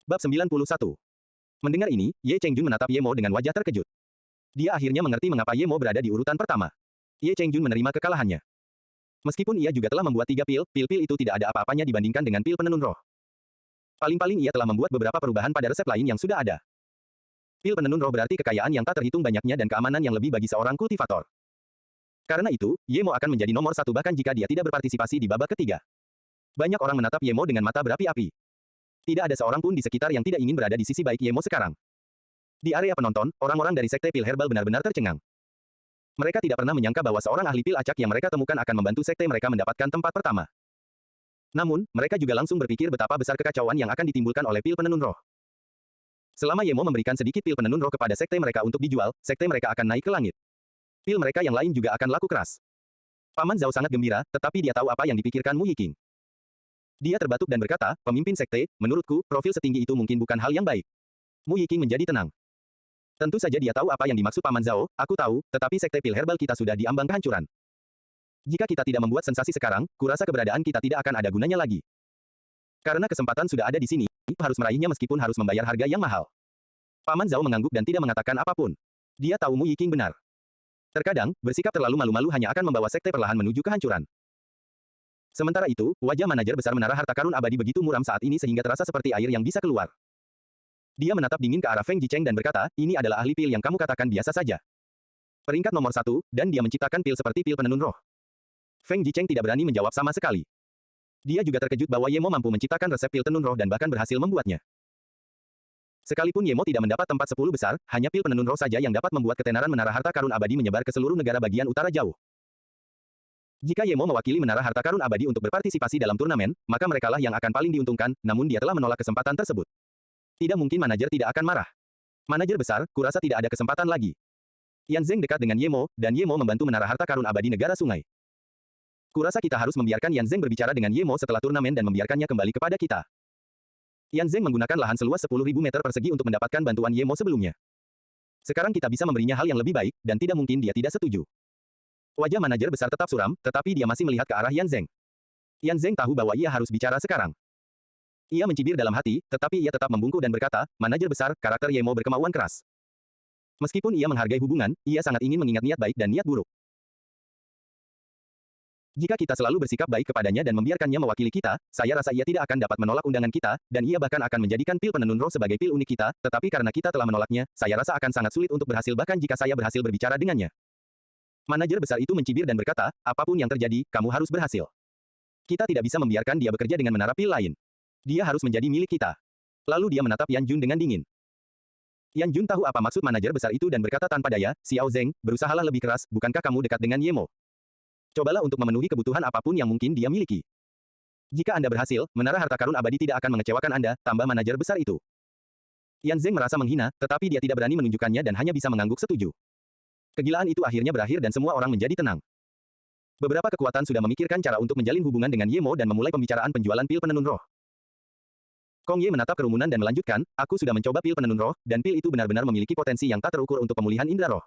Bab 91. Mendengar ini, Ye Chengjun menatap Ye Mo dengan wajah terkejut. Dia akhirnya mengerti mengapa Ye Mo berada di urutan pertama. Ye Chengjun menerima kekalahannya. Meskipun ia juga telah membuat 3 pil-pil itu tidak ada apa-apanya dibandingkan dengan pil penenun roh. Paling-paling ia telah membuat beberapa perubahan pada resep lain yang sudah ada. Pil penenun roh berarti kekayaan yang tak terhitung banyaknya dan keamanan yang lebih bagi seorang kultivator. Karena itu, Ye Mo akan menjadi nomor 1 bahkan jika dia tidak berpartisipasi di babak ketiga. Banyak orang menatap Ye Mo dengan mata berapi-api. Tidak ada seorang pun di sekitar yang tidak ingin berada di sisi baik Ye Mo sekarang. Di area penonton, orang-orang dari sekte pil herbal benar-benar tercengang. Mereka tidak pernah menyangka bahwa seorang ahli pil acak yang mereka temukan akan membantu sekte mereka mendapatkan tempat pertama. Namun, mereka juga langsung berpikir betapa besar kekacauan yang akan ditimbulkan oleh pil penenun roh. Selama Ye Mo memberikan sedikit pil penenun roh kepada sekte mereka untuk dijual, sekte mereka akan naik ke langit. Pil mereka yang lain juga akan laku keras. Paman Zhao sangat gembira, tetapi dia tahu apa yang dipikirkan Mu Yiking. Dia terbatuk dan berkata, pemimpin sekte, menurutku, profil setinggi itu mungkin bukan hal yang baik. Mu Yiking menjadi tenang. Tentu saja dia tahu apa yang dimaksud Paman Zhao, aku tahu, tetapi sekte pil herbal kita sudah diambang kehancuran. Jika kita tidak membuat sensasi sekarang, kurasa keberadaan kita tidak akan ada gunanya lagi. Karena kesempatan sudah ada di sini, harus meraihnya meskipun harus membayar harga yang mahal. Paman Zhao mengangguk dan tidak mengatakan apapun. Dia tahu Mu Yiking benar. Terkadang, bersikap terlalu malu-malu hanya akan membawa sekte perlahan menuju kehancuran. Sementara itu, wajah manajer besar menara harta karun abadi begitu muram saat ini sehingga terasa seperti air yang bisa keluar. Dia menatap dingin ke arah Feng Jicheng dan berkata, ini adalah ahli pil yang kamu katakan biasa saja. Peringkat nomor 1, dan dia menciptakan pil seperti pil penenun roh. Feng Jicheng tidak berani menjawab sama sekali. Dia juga terkejut bahwa Ye Mo mampu menciptakan resep pil tenun roh dan bahkan berhasil membuatnya. Sekalipun Ye Mo tidak mendapat tempat 10 besar, hanya pil penenun roh saja yang dapat membuat ketenaran menara harta karun abadi menyebar ke seluruh negara bagian utara jauh. Jika Ye Mo mewakili menara harta karun abadi untuk berpartisipasi dalam turnamen, maka merekalah yang akan paling diuntungkan, namun dia telah menolak kesempatan tersebut. Tidak mungkin manajer tidak akan marah. Manajer besar, kurasa tidak ada kesempatan lagi. Yan Zeng dekat dengan Ye Mo, dan Ye Mo membantu menara harta karun abadi negara sungai. Kurasa kita harus membiarkan Yan Zeng berbicara dengan Ye Mo setelah turnamen dan membiarkannya kembali kepada kita. Yan Zeng menggunakan lahan seluas 10.000 meter persegi untuk mendapatkan bantuan Ye Mo sebelumnya. Sekarang kita bisa memberinya hal yang lebih baik, dan tidak mungkin dia tidak setuju. Wajah manajer besar tetap suram, tetapi dia masih melihat ke arah Yan Zeng. Yan Zeng tahu bahwa ia harus bicara sekarang. Ia mencibir dalam hati, tetapi ia tetap membungkuk dan berkata, manajer besar, karakter Ye Mo berkemauan keras. Meskipun ia menghargai hubungan, ia sangat ingin mengingat niat baik dan niat buruk. Jika kita selalu bersikap baik kepadanya dan membiarkannya mewakili kita, saya rasa ia tidak akan dapat menolak undangan kita, dan ia bahkan akan menjadikan pil penenun roh sebagai pil unik kita, tetapi karena kita telah menolaknya, saya rasa akan sangat sulit untuk berhasil bahkan jika saya berhasil berbicara dengannya. Manajer besar itu mencibir dan berkata, apapun yang terjadi, kamu harus berhasil. Kita tidak bisa membiarkan dia bekerja dengan menara pil lain. Dia harus menjadi milik kita. Lalu dia menatap Yan Jun dengan dingin. Yan Jun tahu apa maksud manajer besar itu dan berkata tanpa daya, Xiao Zeng, berusahalah lebih keras, bukankah kamu dekat dengan Ye Mo? Cobalah untuk memenuhi kebutuhan apapun yang mungkin dia miliki. Jika Anda berhasil, menara harta karun abadi tidak akan mengecewakan Anda, tambah manajer besar itu. Yan Zeng merasa menghina, tetapi dia tidak berani menunjukkannya dan hanya bisa mengangguk setuju. Kegilaan itu akhirnya berakhir dan semua orang menjadi tenang. Beberapa kekuatan sudah memikirkan cara untuk menjalin hubungan dengan Ye Mo dan memulai pembicaraan penjualan pil penenun roh. Kong Ye menatap kerumunan dan melanjutkan, aku sudah mencoba pil penenun roh, dan pil itu benar-benar memiliki potensi yang tak terukur untuk pemulihan indera roh.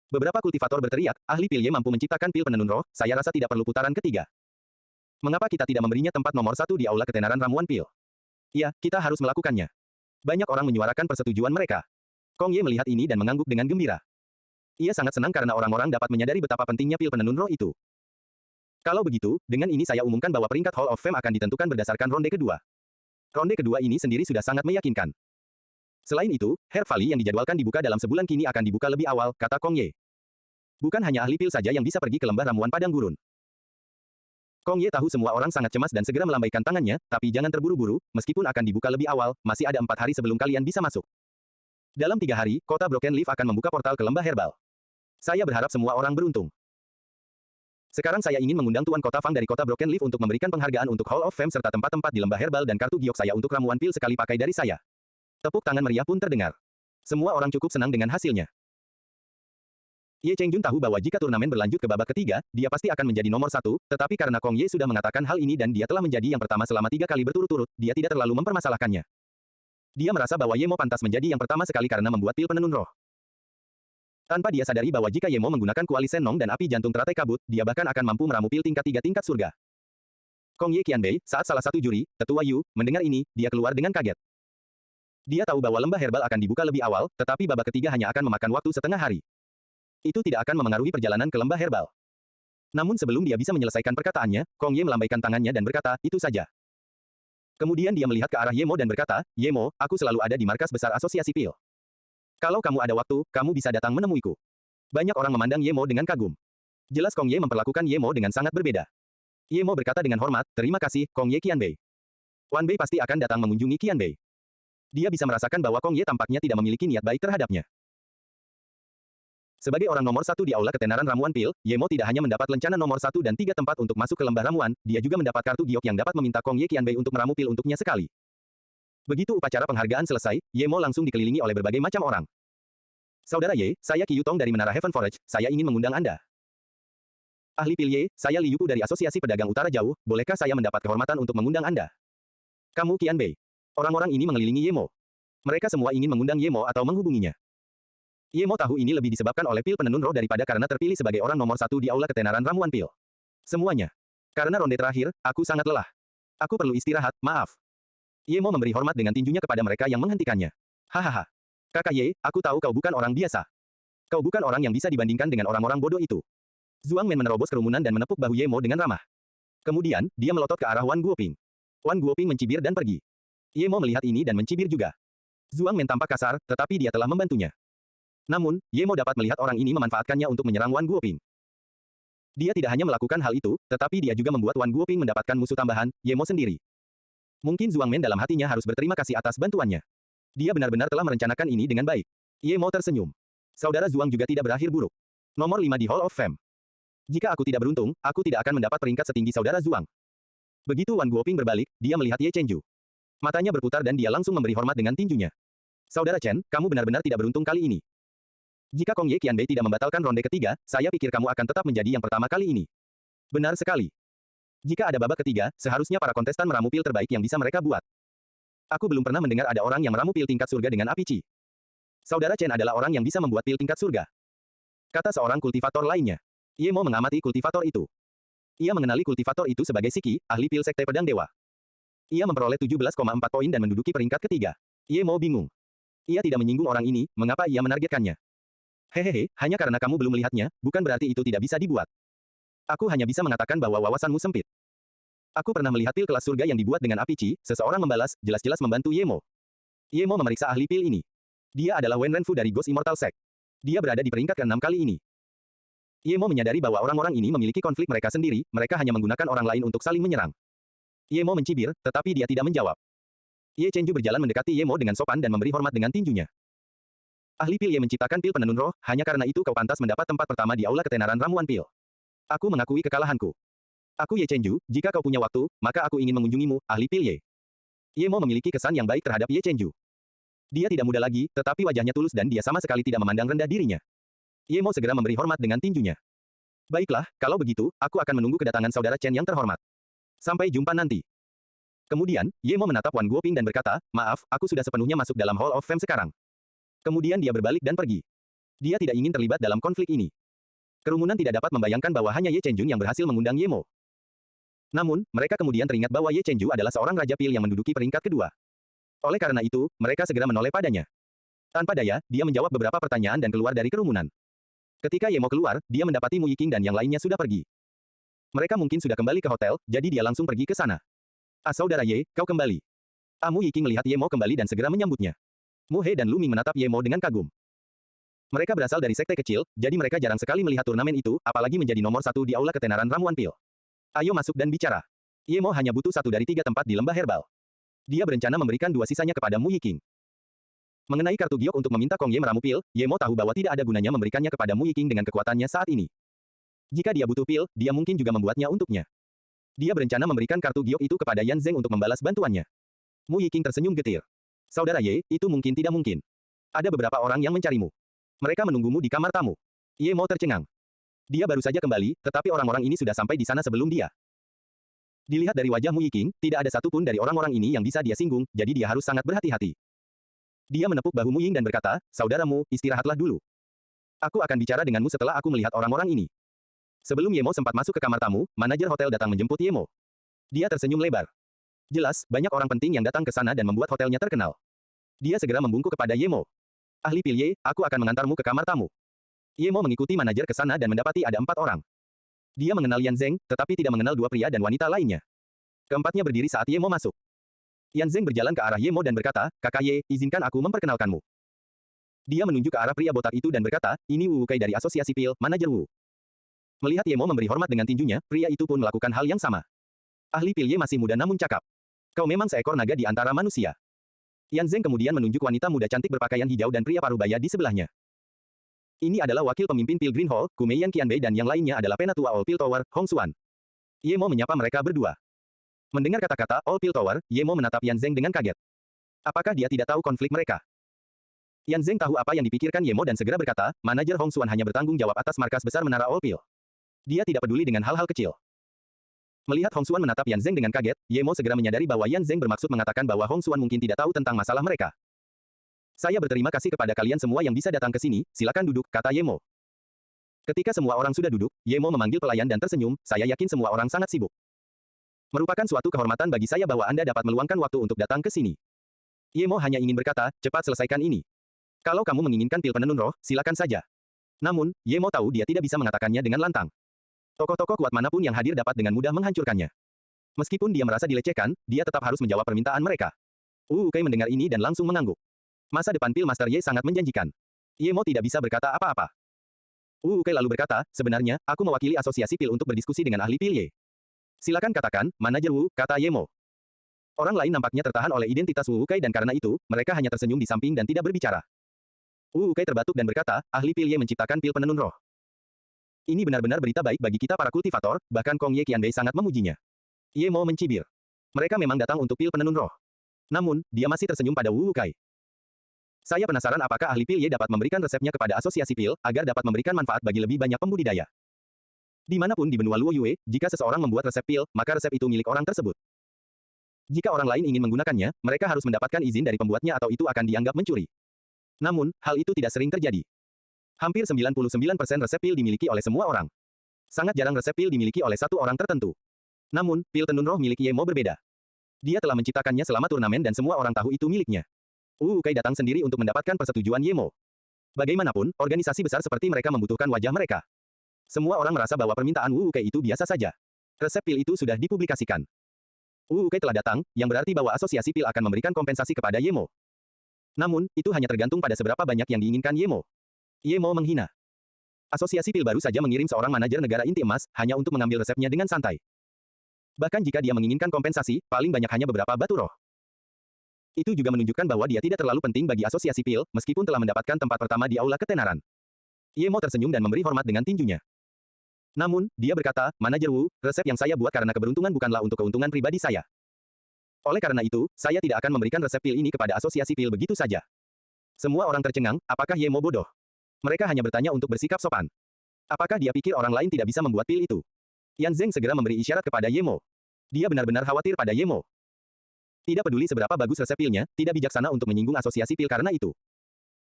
Beberapa kultivator berteriak, ahli pil Ye mampu menciptakan pil penenun roh, saya rasa tidak perlu putaran ketiga. Mengapa kita tidak memberinya tempat nomor 1 di aula ketenaran ramuan pil? Ya, kita harus melakukannya. Banyak orang menyuarakan persetujuan mereka. Kong Ye melihat ini dan mengangguk dengan gembira. Ia sangat senang karena orang-orang dapat menyadari betapa pentingnya pil penenun roh itu. Kalau begitu, dengan ini saya umumkan bahwa peringkat Hall of Fame akan ditentukan berdasarkan ronde kedua. Ronde kedua ini sendiri sudah sangat meyakinkan. Selain itu, Herb Valley yang dijadwalkan dibuka dalam sebulan kini akan dibuka lebih awal, kata Kong Ye. Bukan hanya ahli pil saja yang bisa pergi ke lembah ramuan padang gurun. Kong Ye tahu semua orang sangat cemas dan segera melambaikan tangannya, tapi jangan terburu-buru, meskipun akan dibuka lebih awal, masih ada 4 hari sebelum kalian bisa masuk. Dalam 3 hari, kota Broken Leaf akan membuka portal ke lembah herbal. Saya berharap semua orang beruntung. Sekarang saya ingin mengundang Tuan Kota Fang dari kota Broken Leaf untuk memberikan penghargaan untuk Hall of Fame serta tempat-tempat di lembah herbal dan kartu giok saya untuk ramuan pil sekali pakai dari saya. Tepuk tangan meriah pun terdengar. Semua orang cukup senang dengan hasilnya. Ye Chengjun tahu bahwa jika turnamen berlanjut ke babak ketiga, dia pasti akan menjadi nomor 1, tetapi karena Kong Ye sudah mengatakan hal ini dan dia telah menjadi yang pertama selama 3 kali berturut-turut, dia tidak terlalu mempermasalahkannya. Dia merasa bahwa Ye Mo pantas menjadi yang pertama sekali karena membuat pil penenun roh. Tanpa dia sadari bahwa jika Ye Mo menggunakan kuali Senong dan api jantung teratai kabut, dia bahkan akan mampu meramu pil tingkat 3 tingkat surga. Kong Ye Qianbei, saat salah satu juri, Tetua Yu, mendengar ini, dia keluar dengan kaget. Dia tahu bahwa lembah herbal akan dibuka lebih awal, tetapi babak ketiga hanya akan memakan waktu setengah hari. Itu tidak akan memengaruhi perjalanan ke lembah herbal. Namun sebelum dia bisa menyelesaikan perkataannya, Kong Ye melambaikan tangannya dan berkata, itu saja. Kemudian dia melihat ke arah Ye Mo dan berkata, Ye Mo, aku selalu ada di markas besar asosiasi pil. Kalau kamu ada waktu, kamu bisa datang menemuiku. Banyak orang memandang Ye Mo dengan kagum. Jelas Kong Ye memperlakukan Ye Mo dengan sangat berbeda. Ye Mo berkata dengan hormat, terima kasih, Kong Ye Qianbei. Wan Bei pasti akan datang mengunjungi Qianbei. Dia bisa merasakan bahwa Kong Ye tampaknya tidak memiliki niat baik terhadapnya. Sebagai orang nomor satu di aula ketenaran ramuan pil, Ye Mo tidak hanya mendapat lencana nomor 1 dan 3 tempat untuk masuk ke lembah ramuan, dia juga mendapat kartu giok yang dapat meminta Kong Ye Qianbei untuk meramu pil untuknya sekali. Begitu upacara penghargaan selesai, Ye Mo langsung dikelilingi oleh berbagai macam orang. Saudara Ye, saya Qi Yutong dari Menara Heaven Forge, saya ingin mengundang Anda. Ahli pil Ye, saya Li Yupu dari Asosiasi Pedagang Utara Jauh, bolehkah saya mendapat kehormatan untuk mengundang Anda? Kamu Qianbei. Orang-orang ini mengelilingi Ye Mo. Mereka semua ingin mengundang Ye Mo atau menghubunginya. Ye Mo tahu ini lebih disebabkan oleh pil penenun roh daripada karena terpilih sebagai orang nomor 1 di aula ketenaran ramuan pil. Semuanya. Karena ronde terakhir, aku sangat lelah. Aku perlu istirahat, maaf. Ye Mo memberi hormat dengan tinjunya kepada mereka yang menghentikannya. Hahaha. Kakak Ye, aku tahu kau bukan orang biasa. Kau bukan orang yang bisa dibandingkan dengan orang-orang bodoh itu. Zhuang Men menerobos kerumunan dan menepuk bahu Ye Mo dengan ramah. Kemudian, dia melotot ke arah Wan Guoping. Wan Guoping mencibir dan pergi. Ye Mo melihat ini dan mencibir juga. Zhuang Men tampak kasar, tetapi dia telah membantunya. Namun, Ye Mo dapat melihat orang ini memanfaatkannya untuk menyerang Wan Guoping. Dia tidak hanya melakukan hal itu, tetapi dia juga membuat Wan Guoping mendapatkan musuh tambahan, Ye Mo sendiri. Mungkin Zhuang Men dalam hatinya harus berterima kasih atas bantuannya. Dia benar-benar telah merencanakan ini dengan baik. Ye Mo tersenyum. Saudara Zhuang juga tidak berakhir buruk. Nomor 5 di Hall of Fame. Jika aku tidak beruntung, aku tidak akan mendapat peringkat setinggi saudara Zhuang. Begitu Wan Guoping berbalik, dia melihat Ye Chenju. Matanya berputar dan dia langsung memberi hormat dengan tinjunya. Saudara Chen, kamu benar-benar tidak beruntung kali ini. Jika Kong Ye Qianbei tidak membatalkan ronde ketiga, saya pikir kamu akan tetap menjadi yang pertama kali ini. Benar sekali. Jika ada babak ketiga, seharusnya para kontestan meramu pil terbaik yang bisa mereka buat. Aku belum pernah mendengar ada orang yang meramu pil tingkat surga dengan api Qi. Saudara Chen adalah orang yang bisa membuat pil tingkat surga. Kata seorang kultivator lainnya. Ye Mo mengamati kultivator itu. Ia mengenali kultivator itu sebagai Siki, ahli pil sekte pedang dewa. Ia memperoleh 17,4 poin dan menduduki peringkat ketiga. Ye Mo bingung. Ia tidak menyinggung orang ini, mengapa ia menargetkannya? Hehehe, hanya karena kamu belum melihatnya, bukan berarti itu tidak bisa dibuat. Aku hanya bisa mengatakan bahwa wawasanmu sempit. Aku pernah melihat pil kelas surga yang dibuat dengan api Qi, seseorang membalas, jelas-jelas membantu Ye Mo. Ye Mo memeriksa ahli pil ini. Dia adalah Wen Renfu dari Ghost Immortal Sect. Dia berada di peringkat ke-6 kali ini. Ye Mo menyadari bahwa orang-orang ini memiliki konflik mereka sendiri, mereka hanya menggunakan orang lain untuk saling menyerang. Ye Mo mencibir, tetapi dia tidak menjawab. Ye Chenju berjalan mendekati Ye Mo dengan sopan dan memberi hormat dengan tinjunya. Ahli pil Ye menciptakan pil penenun roh, hanya karena itu kau pantas mendapat tempat pertama di aula ketenaran ramuan pil. Aku mengakui kekalahanku. Aku Ye Chenju, jika kau punya waktu, maka aku ingin mengunjungimu, ahli pil Ye. Ye Mo memiliki kesan yang baik terhadap Ye Chenju. Dia tidak muda lagi, tetapi wajahnya tulus dan dia sama sekali tidak memandang rendah dirinya. Ye Mo segera memberi hormat dengan tinjunya. Baiklah, kalau begitu, aku akan menunggu kedatangan saudara Chen yang terhormat. Sampai jumpa nanti. Kemudian, Ye Mo menatap Wan Guoping dan berkata, maaf, aku sudah sepenuhnya masuk dalam Hall of Fame sekarang. Kemudian dia berbalik dan pergi. Dia tidak ingin terlibat dalam konflik ini. Kerumunan tidak dapat membayangkan bahwa hanya Ye Chenjun yang berhasil mengundang Ye Mo. Namun, mereka kemudian teringat bahwa Ye Chenju adalah seorang raja pil yang menduduki peringkat kedua. Oleh karena itu, mereka segera menoleh padanya. Tanpa daya, dia menjawab beberapa pertanyaan dan keluar dari kerumunan. Ketika Ye Mo keluar, dia mendapati Mu Yiking dan yang lainnya sudah pergi. Mereka mungkin sudah kembali ke hotel, jadi dia langsung pergi ke sana. Saudara Ye, kau kembali. Mu Yiking melihat Ye Mo kembali dan segera menyambutnya. Mu He dan Lu Ming menatap Ye Mo dengan kagum. Mereka berasal dari sekte kecil, jadi mereka jarang sekali melihat turnamen itu, apalagi menjadi nomor 1 di aula ketenaran ramuan pil. Ayo masuk dan bicara. Ye Mo hanya butuh 1 dari 3 tempat di lembah herbal. Dia berencana memberikan 2 sisanya kepada Mu Yiking. Mengenai kartu giok untuk meminta Kong Ye meramu pil, Ye Mo tahu bahwa tidak ada gunanya memberikannya kepada Mu Yiking dengan kekuatannya saat ini. Jika dia butuh pil, dia mungkin juga membuatnya untuknya. Dia berencana memberikan kartu giok itu kepada Yan Zeng untuk membalas bantuannya. Mu Yiking tersenyum getir. Saudara Ye, itu mungkin tidak mungkin. Ada beberapa orang yang mencarimu. Mereka menunggumu di kamar tamu. Ye Mo tercengang. Dia baru saja kembali, tetapi orang-orang ini sudah sampai di sana sebelum dia. Dilihat dari wajah Mu Yiking, tidak ada satupun dari orang-orang ini yang bisa dia singgung, jadi dia harus sangat berhati-hati. Dia menepuk bahu Mu Ying dan berkata, saudaramu, istirahatlah dulu. Aku akan bicara denganmu setelah aku melihat orang-orang ini. Sebelum Ye Mo sempat masuk ke kamar tamu, manajer hotel datang menjemput Ye Mo. Dia tersenyum lebar. Jelas, banyak orang penting yang datang ke sana dan membuat hotelnya terkenal. Dia segera membungkuk kepada Ye Mo. Ahli Pil Ye, aku akan mengantarmu ke kamar tamu. Ye Mo mengikuti manajer ke sana dan mendapati ada 4 orang. Dia mengenal Yan Zeng, tetapi tidak mengenal 2 pria dan wanita lainnya. Keempatnya berdiri saat Ye Mo masuk. Yan Zeng berjalan ke arah Ye Mo dan berkata, Kakak Ye, izinkan aku memperkenalkanmu. Dia menunjuk ke arah pria botak itu dan berkata, ini Wu Kai dari Asosiasi Pil, manajer Wu. Melihat Ye Mo memberi hormat dengan tinjunya, pria itu pun melakukan hal yang sama. Ahli Pil Ye masih muda namun cakap. Kau memang seekor naga di antara manusia. Yan Zeng kemudian menunjuk wanita muda cantik berpakaian hijau dan pria parubaya di sebelahnya. Ini adalah wakil pemimpin Pil Green Hall, Kumeian Qianbei dan yang lainnya adalah penatua All Pil Tower, Hong Xuan. Ye Mo menyapa mereka berdua. Mendengar kata-kata All Pil Tower, Ye Mo menatap Yan Zeng dengan kaget. Apakah dia tidak tahu konflik mereka? Yan Zeng tahu apa yang dipikirkan Ye Mo dan segera berkata, manajer Hong Xuan hanya bertanggung jawab atas markas besar menara All Pil. Dia tidak peduli dengan hal-hal kecil. Melihat Hong Xuan menatap Yan Zeng dengan kaget, Ye Mo segera menyadari bahwa Yan Zeng bermaksud mengatakan bahwa Hong Xuan mungkin tidak tahu tentang masalah mereka. Saya berterima kasih kepada kalian semua yang bisa datang ke sini, silakan duduk, kata Ye Mo. Ketika semua orang sudah duduk, Ye Mo memanggil pelayan dan tersenyum, saya yakin semua orang sangat sibuk. Merupakan suatu kehormatan bagi saya bahwa Anda dapat meluangkan waktu untuk datang ke sini. Ye Mo hanya ingin berkata, cepat selesaikan ini. Kalau kamu menginginkan pil penenun roh, silakan saja. Namun, Ye Mo tahu dia tidak bisa mengatakannya dengan lantang. Tokoh-tokoh kuat manapun yang hadir dapat dengan mudah menghancurkannya. Meskipun dia merasa dilecehkan, dia tetap harus menjawab permintaan mereka. Wu Kai mendengar ini dan langsung mengangguk. Masa depan Pil Master Ye sangat menjanjikan. Ye Mo tidak bisa berkata apa-apa. Wu Kai lalu berkata, sebenarnya, aku mewakili asosiasi Pil untuk berdiskusi dengan ahli Pil Ye. Silakan katakan, manajer Wu, kata Ye Mo. Orang lain nampaknya tertahan oleh identitas Wu Kai dan karena itu, mereka hanya tersenyum di samping dan tidak berbicara. Wu Kai terbatuk dan berkata, ahli Pil Ye menciptakan pil penenun roh. Ini benar-benar berita baik bagi kita para kultivator, bahkan Kong Ye Qianbei sangat memujinya. Ye Mo mencibir. Mereka memang datang untuk pil penenun roh. Namun, dia masih tersenyum pada Wu Kai. Saya penasaran apakah ahli Pil Ye dapat memberikan resepnya kepada asosiasi pil, agar dapat memberikan manfaat bagi lebih banyak pembudidaya. Dimanapun di benua Luo Yue, jika seseorang membuat resep pil, maka resep itu milik orang tersebut. Jika orang lain ingin menggunakannya, mereka harus mendapatkan izin dari pembuatnya atau itu akan dianggap mencuri. Namun, hal itu tidak sering terjadi. Hampir 99% resep pil dimiliki oleh semua orang. Sangat jarang resep pil dimiliki oleh satu orang tertentu. Namun, pil tenun roh milik Ye Mo berbeda. Dia telah menciptakannya selama turnamen dan semua orang tahu itu miliknya. Wu Kai datang sendiri untuk mendapatkan persetujuan Ye Mo. Bagaimanapun, organisasi besar seperti mereka membutuhkan wajah mereka. Semua orang merasa bahwa permintaan Wu Kai itu biasa saja. Resep pil itu sudah dipublikasikan. Wu Kai telah datang, yang berarti bahwa asosiasi pil akan memberikan kompensasi kepada Ye Mo. Namun, itu hanya tergantung pada seberapa banyak yang diinginkan Ye Mo. Ye Mo menghina. Asosiasi pil baru saja mengirim seorang manajer negara inti emas, hanya untuk mengambil resepnya dengan santai. Bahkan jika dia menginginkan kompensasi, paling banyak hanya beberapa batu roh. Itu juga menunjukkan bahwa dia tidak terlalu penting bagi asosiasi pil, meskipun telah mendapatkan tempat pertama di aula ketenaran. Ye Mo tersenyum dan memberi hormat dengan tinjunya. Namun, dia berkata, manajer Wu, resep yang saya buat karena keberuntungan bukanlah untuk keuntungan pribadi saya. Oleh karena itu, saya tidak akan memberikan resep pil ini kepada asosiasi pil begitu saja. Semua orang tercengang, apakah Ye Mo bodoh? Mereka hanya bertanya untuk bersikap sopan. Apakah dia pikir orang lain tidak bisa membuat pil itu? Yan Zeng segera memberi isyarat kepada Ye Mo. Dia benar-benar khawatir pada Ye Mo. Tidak peduli seberapa bagus resep pilnya, tidak bijaksana untuk menyinggung asosiasi pil karena itu.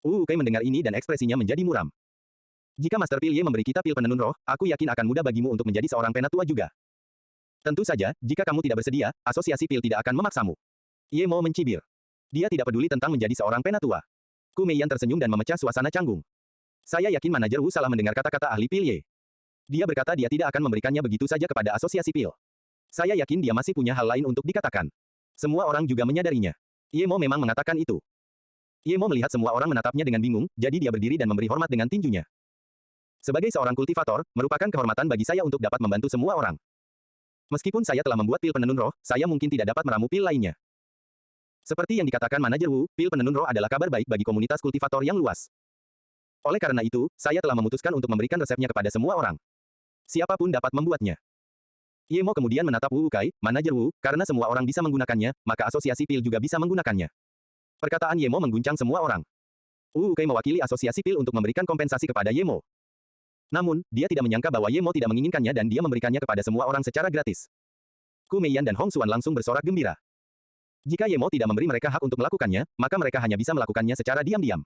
Wu Kai mendengar ini dan ekspresinya menjadi muram. Jika Master Pil Ye memberi kita pil penenun roh, aku yakin akan mudah bagimu untuk menjadi seorang penatua juga. Tentu saja, jika kamu tidak bersedia, asosiasi pil tidak akan memaksamu. Ye Mo mencibir. Dia tidak peduli tentang menjadi seorang penatua. Ku Meiyan tersenyum dan memecah suasana canggung. Saya yakin manajer Wu salah mendengar kata-kata ahli Pil Ye. Dia berkata dia tidak akan memberikannya begitu saja kepada asosiasi pil. Saya yakin dia masih punya hal lain untuk dikatakan. Semua orang juga menyadarinya. Ye Mo memang mengatakan itu. Ye Mo melihat semua orang menatapnya dengan bingung, jadi dia berdiri dan memberi hormat dengan tinjunya. Sebagai seorang kultivator, merupakan kehormatan bagi saya untuk dapat membantu semua orang. Meskipun saya telah membuat pil penenun roh, saya mungkin tidak dapat meramu pil lainnya. Seperti yang dikatakan manajer Wu, pil penenun roh adalah kabar baik bagi komunitas kultivator yang luas. Oleh karena itu, saya telah memutuskan untuk memberikan resepnya kepada semua orang. Siapapun dapat membuatnya. Ye Mo kemudian menatap Wu Kai, manajer Wu, karena semua orang bisa menggunakannya, maka asosiasi pil juga bisa menggunakannya. Perkataan Ye Mo mengguncang semua orang. Wu Kai mewakili asosiasi pil untuk memberikan kompensasi kepada Ye Mo. Namun, dia tidak menyangka bahwa Ye Mo tidak menginginkannya dan dia memberikannya kepada semua orang secara gratis. Ku Meiyan dan Hong Xuan langsung bersorak gembira. Jika Ye Mo tidak memberi mereka hak untuk melakukannya, maka mereka hanya bisa melakukannya secara diam-diam.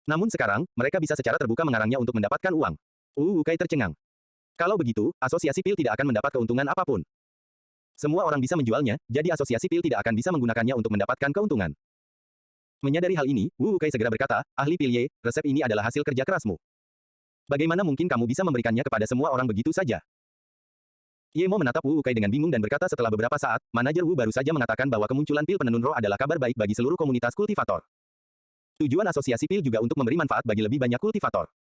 Namun sekarang, mereka bisa secara terbuka mengarangnya untuk mendapatkan uang. Wu Kai tercengang. Kalau begitu, asosiasi pil tidak akan mendapat keuntungan apapun. Semua orang bisa menjualnya, jadi asosiasi pil tidak akan bisa menggunakannya untuk mendapatkan keuntungan. Menyadari hal ini, Wu Wukai segera berkata, ahli pil Ye, resep ini adalah hasil kerja kerasmu. Bagaimana mungkin kamu bisa memberikannya kepada semua orang begitu saja? Ye Mo menatap Wu Wukai dengan bingung dan berkata setelah beberapa saat, manajer Wu baru saja mengatakan bahwa kemunculan pil penenun roh adalah kabar baik bagi seluruh komunitas kultivator. Tujuan asosiasi pil juga untuk memberi manfaat bagi lebih banyak kultivator.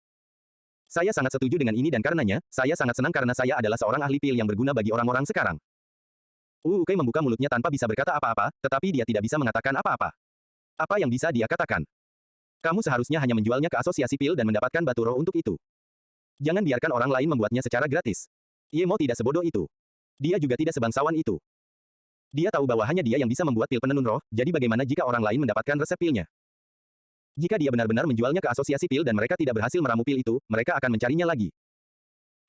Saya sangat setuju dengan ini dan karenanya, saya sangat senang karena saya adalah seorang ahli pil yang berguna bagi orang-orang sekarang. Wu Wukai membuka mulutnya tanpa bisa berkata apa-apa, tetapi dia tidak bisa mengatakan apa-apa. Apa yang bisa dia katakan? Kamu seharusnya hanya menjualnya ke asosiasi pil dan mendapatkan batu roh untuk itu. Jangan biarkan orang lain membuatnya secara gratis. Ye Mo tidak sebodoh itu. Dia juga tidak sebangsawan itu. Dia tahu bahwa hanya dia yang bisa membuat pil penenun roh, jadi bagaimana jika orang lain mendapatkan resep pilnya? Jika dia benar-benar menjualnya ke asosiasi pil dan mereka tidak berhasil meramu pil itu, mereka akan mencarinya lagi.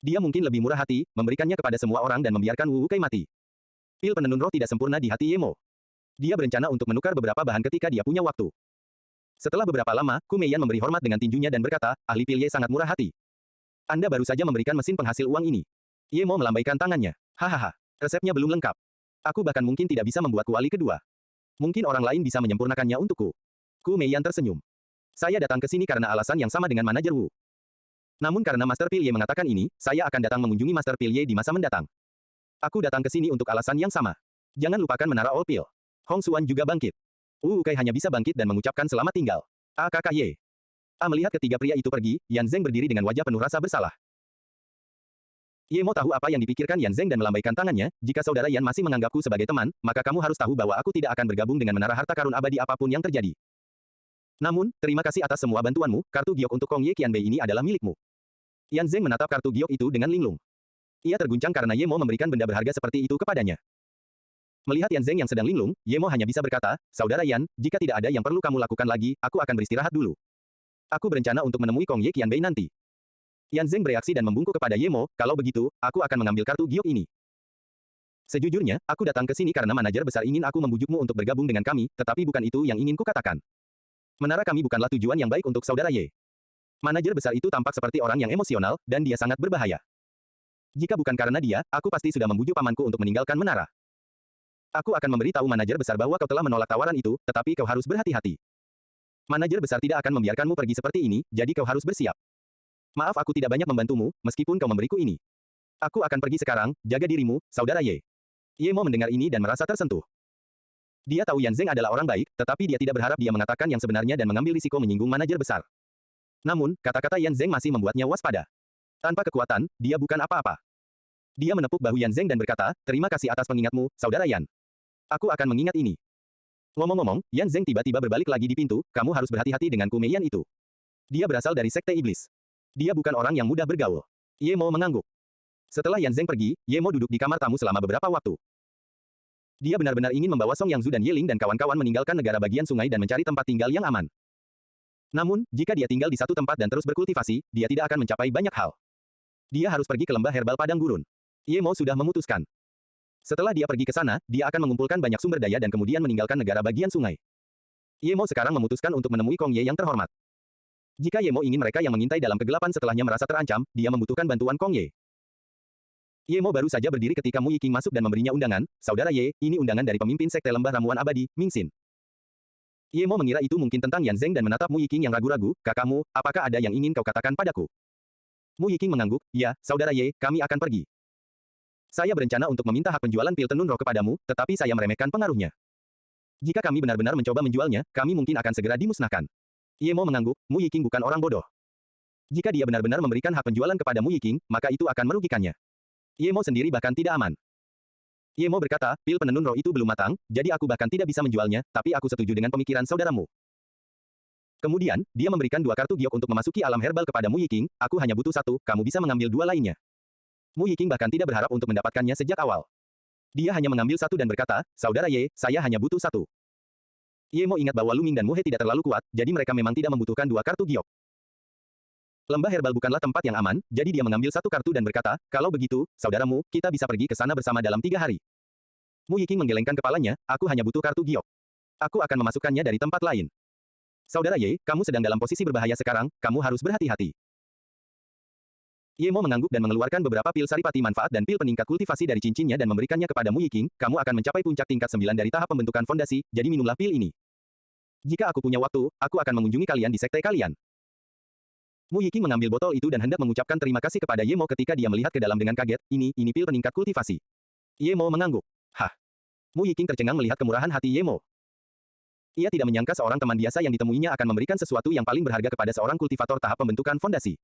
Dia mungkin lebih murah hati, memberikannya kepada semua orang dan membiarkan Wu Wukai mati. Pil penenun roh tidak sempurna di hati Ye Mo. Dia berencana untuk menukar beberapa bahan ketika dia punya waktu. Setelah beberapa lama, Ku Meiyan memberi hormat dengan tinjunya dan berkata, ahli pil Ye sangat murah hati. Anda baru saja memberikan mesin penghasil uang ini. Ye Mo melambaikan tangannya. Hahaha, resepnya belum lengkap. Aku bahkan mungkin tidak bisa membuat kuali kedua. Mungkin orang lain bisa menyempurnakannya untukku. Ku Meiyan tersenyum. Saya datang ke sini karena alasan yang sama dengan manajer Wu. Namun karena Master Pil Ye mengatakan ini, saya akan datang mengunjungi Master Pil Ye di masa mendatang. Aku datang ke sini untuk alasan yang sama. Jangan lupakan menara All Pil. Hong Xuan juga bangkit. Wu Wukai hanya bisa bangkit dan mengucapkan selamat tinggal. AKKY. Melihat ketiga pria itu pergi, Yan Zeng berdiri dengan wajah penuh rasa bersalah. Ye Mo tahu apa yang dipikirkan Yan Zeng dan melambaikan tangannya, jika saudara Yan masih menganggapku sebagai teman, maka kamu harus tahu bahwa aku tidak akan bergabung dengan menara harta karun abadi apapun yang terjadi. Namun, terima kasih atas semua bantuanmu, kartu giok untuk Kong Ye Qianbei ini adalah milikmu. Yan Zeng menatap kartu giok itu dengan linglung. Ia terguncang karena Ye Mo memberikan benda berharga seperti itu kepadanya. Melihat Yan Zeng yang sedang linglung, Ye Mo hanya bisa berkata, saudara Yan, jika tidak ada yang perlu kamu lakukan lagi, aku akan beristirahat dulu. Aku berencana untuk menemui Kong Ye Qianbei nanti. Yan Zeng bereaksi dan membungkuk kepada Ye Mo, kalau begitu, aku akan mengambil kartu giok ini. Sejujurnya, aku datang ke sini karena manajer besar ingin aku membujukmu untuk bergabung dengan kami, tetapi bukan itu yang ingin kukatakan. Menara kami bukanlah tujuan yang baik untuk saudara Ye. Manajer besar itu tampak seperti orang yang emosional, dan dia sangat berbahaya. Jika bukan karena dia, aku pasti sudah membujuk pamanku untuk meninggalkan menara. Aku akan memberitahu manajer besar bahwa kau telah menolak tawaran itu, tetapi kau harus berhati-hati. Manajer besar tidak akan membiarkanmu pergi seperti ini, jadi kau harus bersiap. Maaf aku tidak banyak membantumu, meskipun kau memberiku ini. Aku akan pergi sekarang, jaga dirimu, saudara Ye. Ye Mo mendengar ini dan merasa tersentuh. Dia tahu Yan Zeng adalah orang baik, tetapi dia tidak berharap dia mengatakan yang sebenarnya dan mengambil risiko menyinggung manajer besar. Namun, kata-kata Yan Zeng masih membuatnya waspada. Tanpa kekuatan, dia bukan apa-apa. Dia menepuk bahu Yan Zeng dan berkata, terima kasih atas pengingatmu, saudara Yan. Aku akan mengingat ini. Ngomong-ngomong, Yan Zeng tiba-tiba berbalik lagi di pintu, kamu harus berhati-hati dengan Ku Meiyan itu. Dia berasal dari Sekte Iblis. Dia bukan orang yang mudah bergaul. Ye Mo mengangguk. Setelah Yan Zeng pergi, Ye Mo duduk di kamar tamu selama beberapa waktu. Dia benar-benar ingin membawa Song Yangzu dan Ye Ling dan kawan-kawan meninggalkan negara bagian sungai dan mencari tempat tinggal yang aman. Namun, jika dia tinggal di satu tempat dan terus berkultivasi, dia tidak akan mencapai banyak hal. Dia harus pergi ke lembah herbal padang gurun. Ye Mo sudah memutuskan. Setelah dia pergi ke sana, dia akan mengumpulkan banyak sumber daya dan kemudian meninggalkan negara bagian sungai. Ye Mo sekarang memutuskan untuk menemui Kong Ye yang terhormat. Jika Ye Mo ingin mereka yang mengintai dalam kegelapan setelahnya merasa terancam, dia membutuhkan bantuan Kong Ye. Ye Mo baru saja berdiri ketika Mu Yiking masuk dan memberinya undangan, saudara Ye, ini undangan dari pemimpin Sekte Lembah Ramuan Abadi, Ming Xin. Ye Mo mengira itu mungkin tentang Yan Zeng dan menatap Mu Yiking yang ragu-ragu, kakakmu, apakah ada yang ingin kau katakan padaku? Mu Yiking mengangguk, ya, saudara Ye, kami akan pergi. Saya berencana untuk meminta hak penjualan pil tenun roh kepadamu, tetapi saya meremehkan pengaruhnya. Jika kami benar-benar mencoba menjualnya, kami mungkin akan segera dimusnahkan. Ye Mo mengangguk, Mu Yiking bukan orang bodoh. Jika dia benar-benar memberikan hak penjualan kepada Mu Yiking, maka itu akan merugikannya. Ye Mo sendiri bahkan tidak aman. Ye Mo berkata, pil penenun roh itu belum matang, jadi aku bahkan tidak bisa menjualnya, tapi aku setuju dengan pemikiran saudaramu. Kemudian, dia memberikan 2 kartu giok untuk memasuki alam herbal kepada Mu Yiking, aku hanya butuh 1, kamu bisa mengambil 2 lainnya. Mu Yiking bahkan tidak berharap untuk mendapatkannya sejak awal. Dia hanya mengambil 1 dan berkata, saudara Ye, saya hanya butuh 1. Ye Mo ingat bahwa Lu Ming dan Mu He tidak terlalu kuat, jadi mereka memang tidak membutuhkan 2 kartu giok. Lembah herbal bukanlah tempat yang aman, jadi dia mengambil 1 kartu dan berkata, kalau begitu, saudaramu, kita bisa pergi ke sana bersama dalam 3 hari. Mu Yiking menggelengkan kepalanya, aku hanya butuh kartu giok. Aku akan memasukkannya dari tempat lain. Saudara Ye, kamu sedang dalam posisi berbahaya sekarang, kamu harus berhati-hati. Ye Mo mengangguk dan mengeluarkan beberapa pil saripati manfaat dan pil peningkat kultivasi dari cincinnya dan memberikannya kepada Mu Yiking, kamu akan mencapai puncak tingkat 9 dari tahap pembentukan fondasi, jadi minumlah pil ini. Jika aku punya waktu, aku akan mengunjungi kalian di sekte kalian. Mu Yiking mengambil botol itu dan hendak mengucapkan terima kasih kepada Ye Mo ketika dia melihat ke dalam dengan kaget. Ini pil peningkat kultivasi. Ye Mo mengangguk. Hah? Mu Yiking tercengang melihat kemurahan hati Ye Mo. Ia tidak menyangka seorang teman biasa yang ditemuinya akan memberikan sesuatu yang paling berharga kepada seorang kultivator tahap pembentukan fondasi.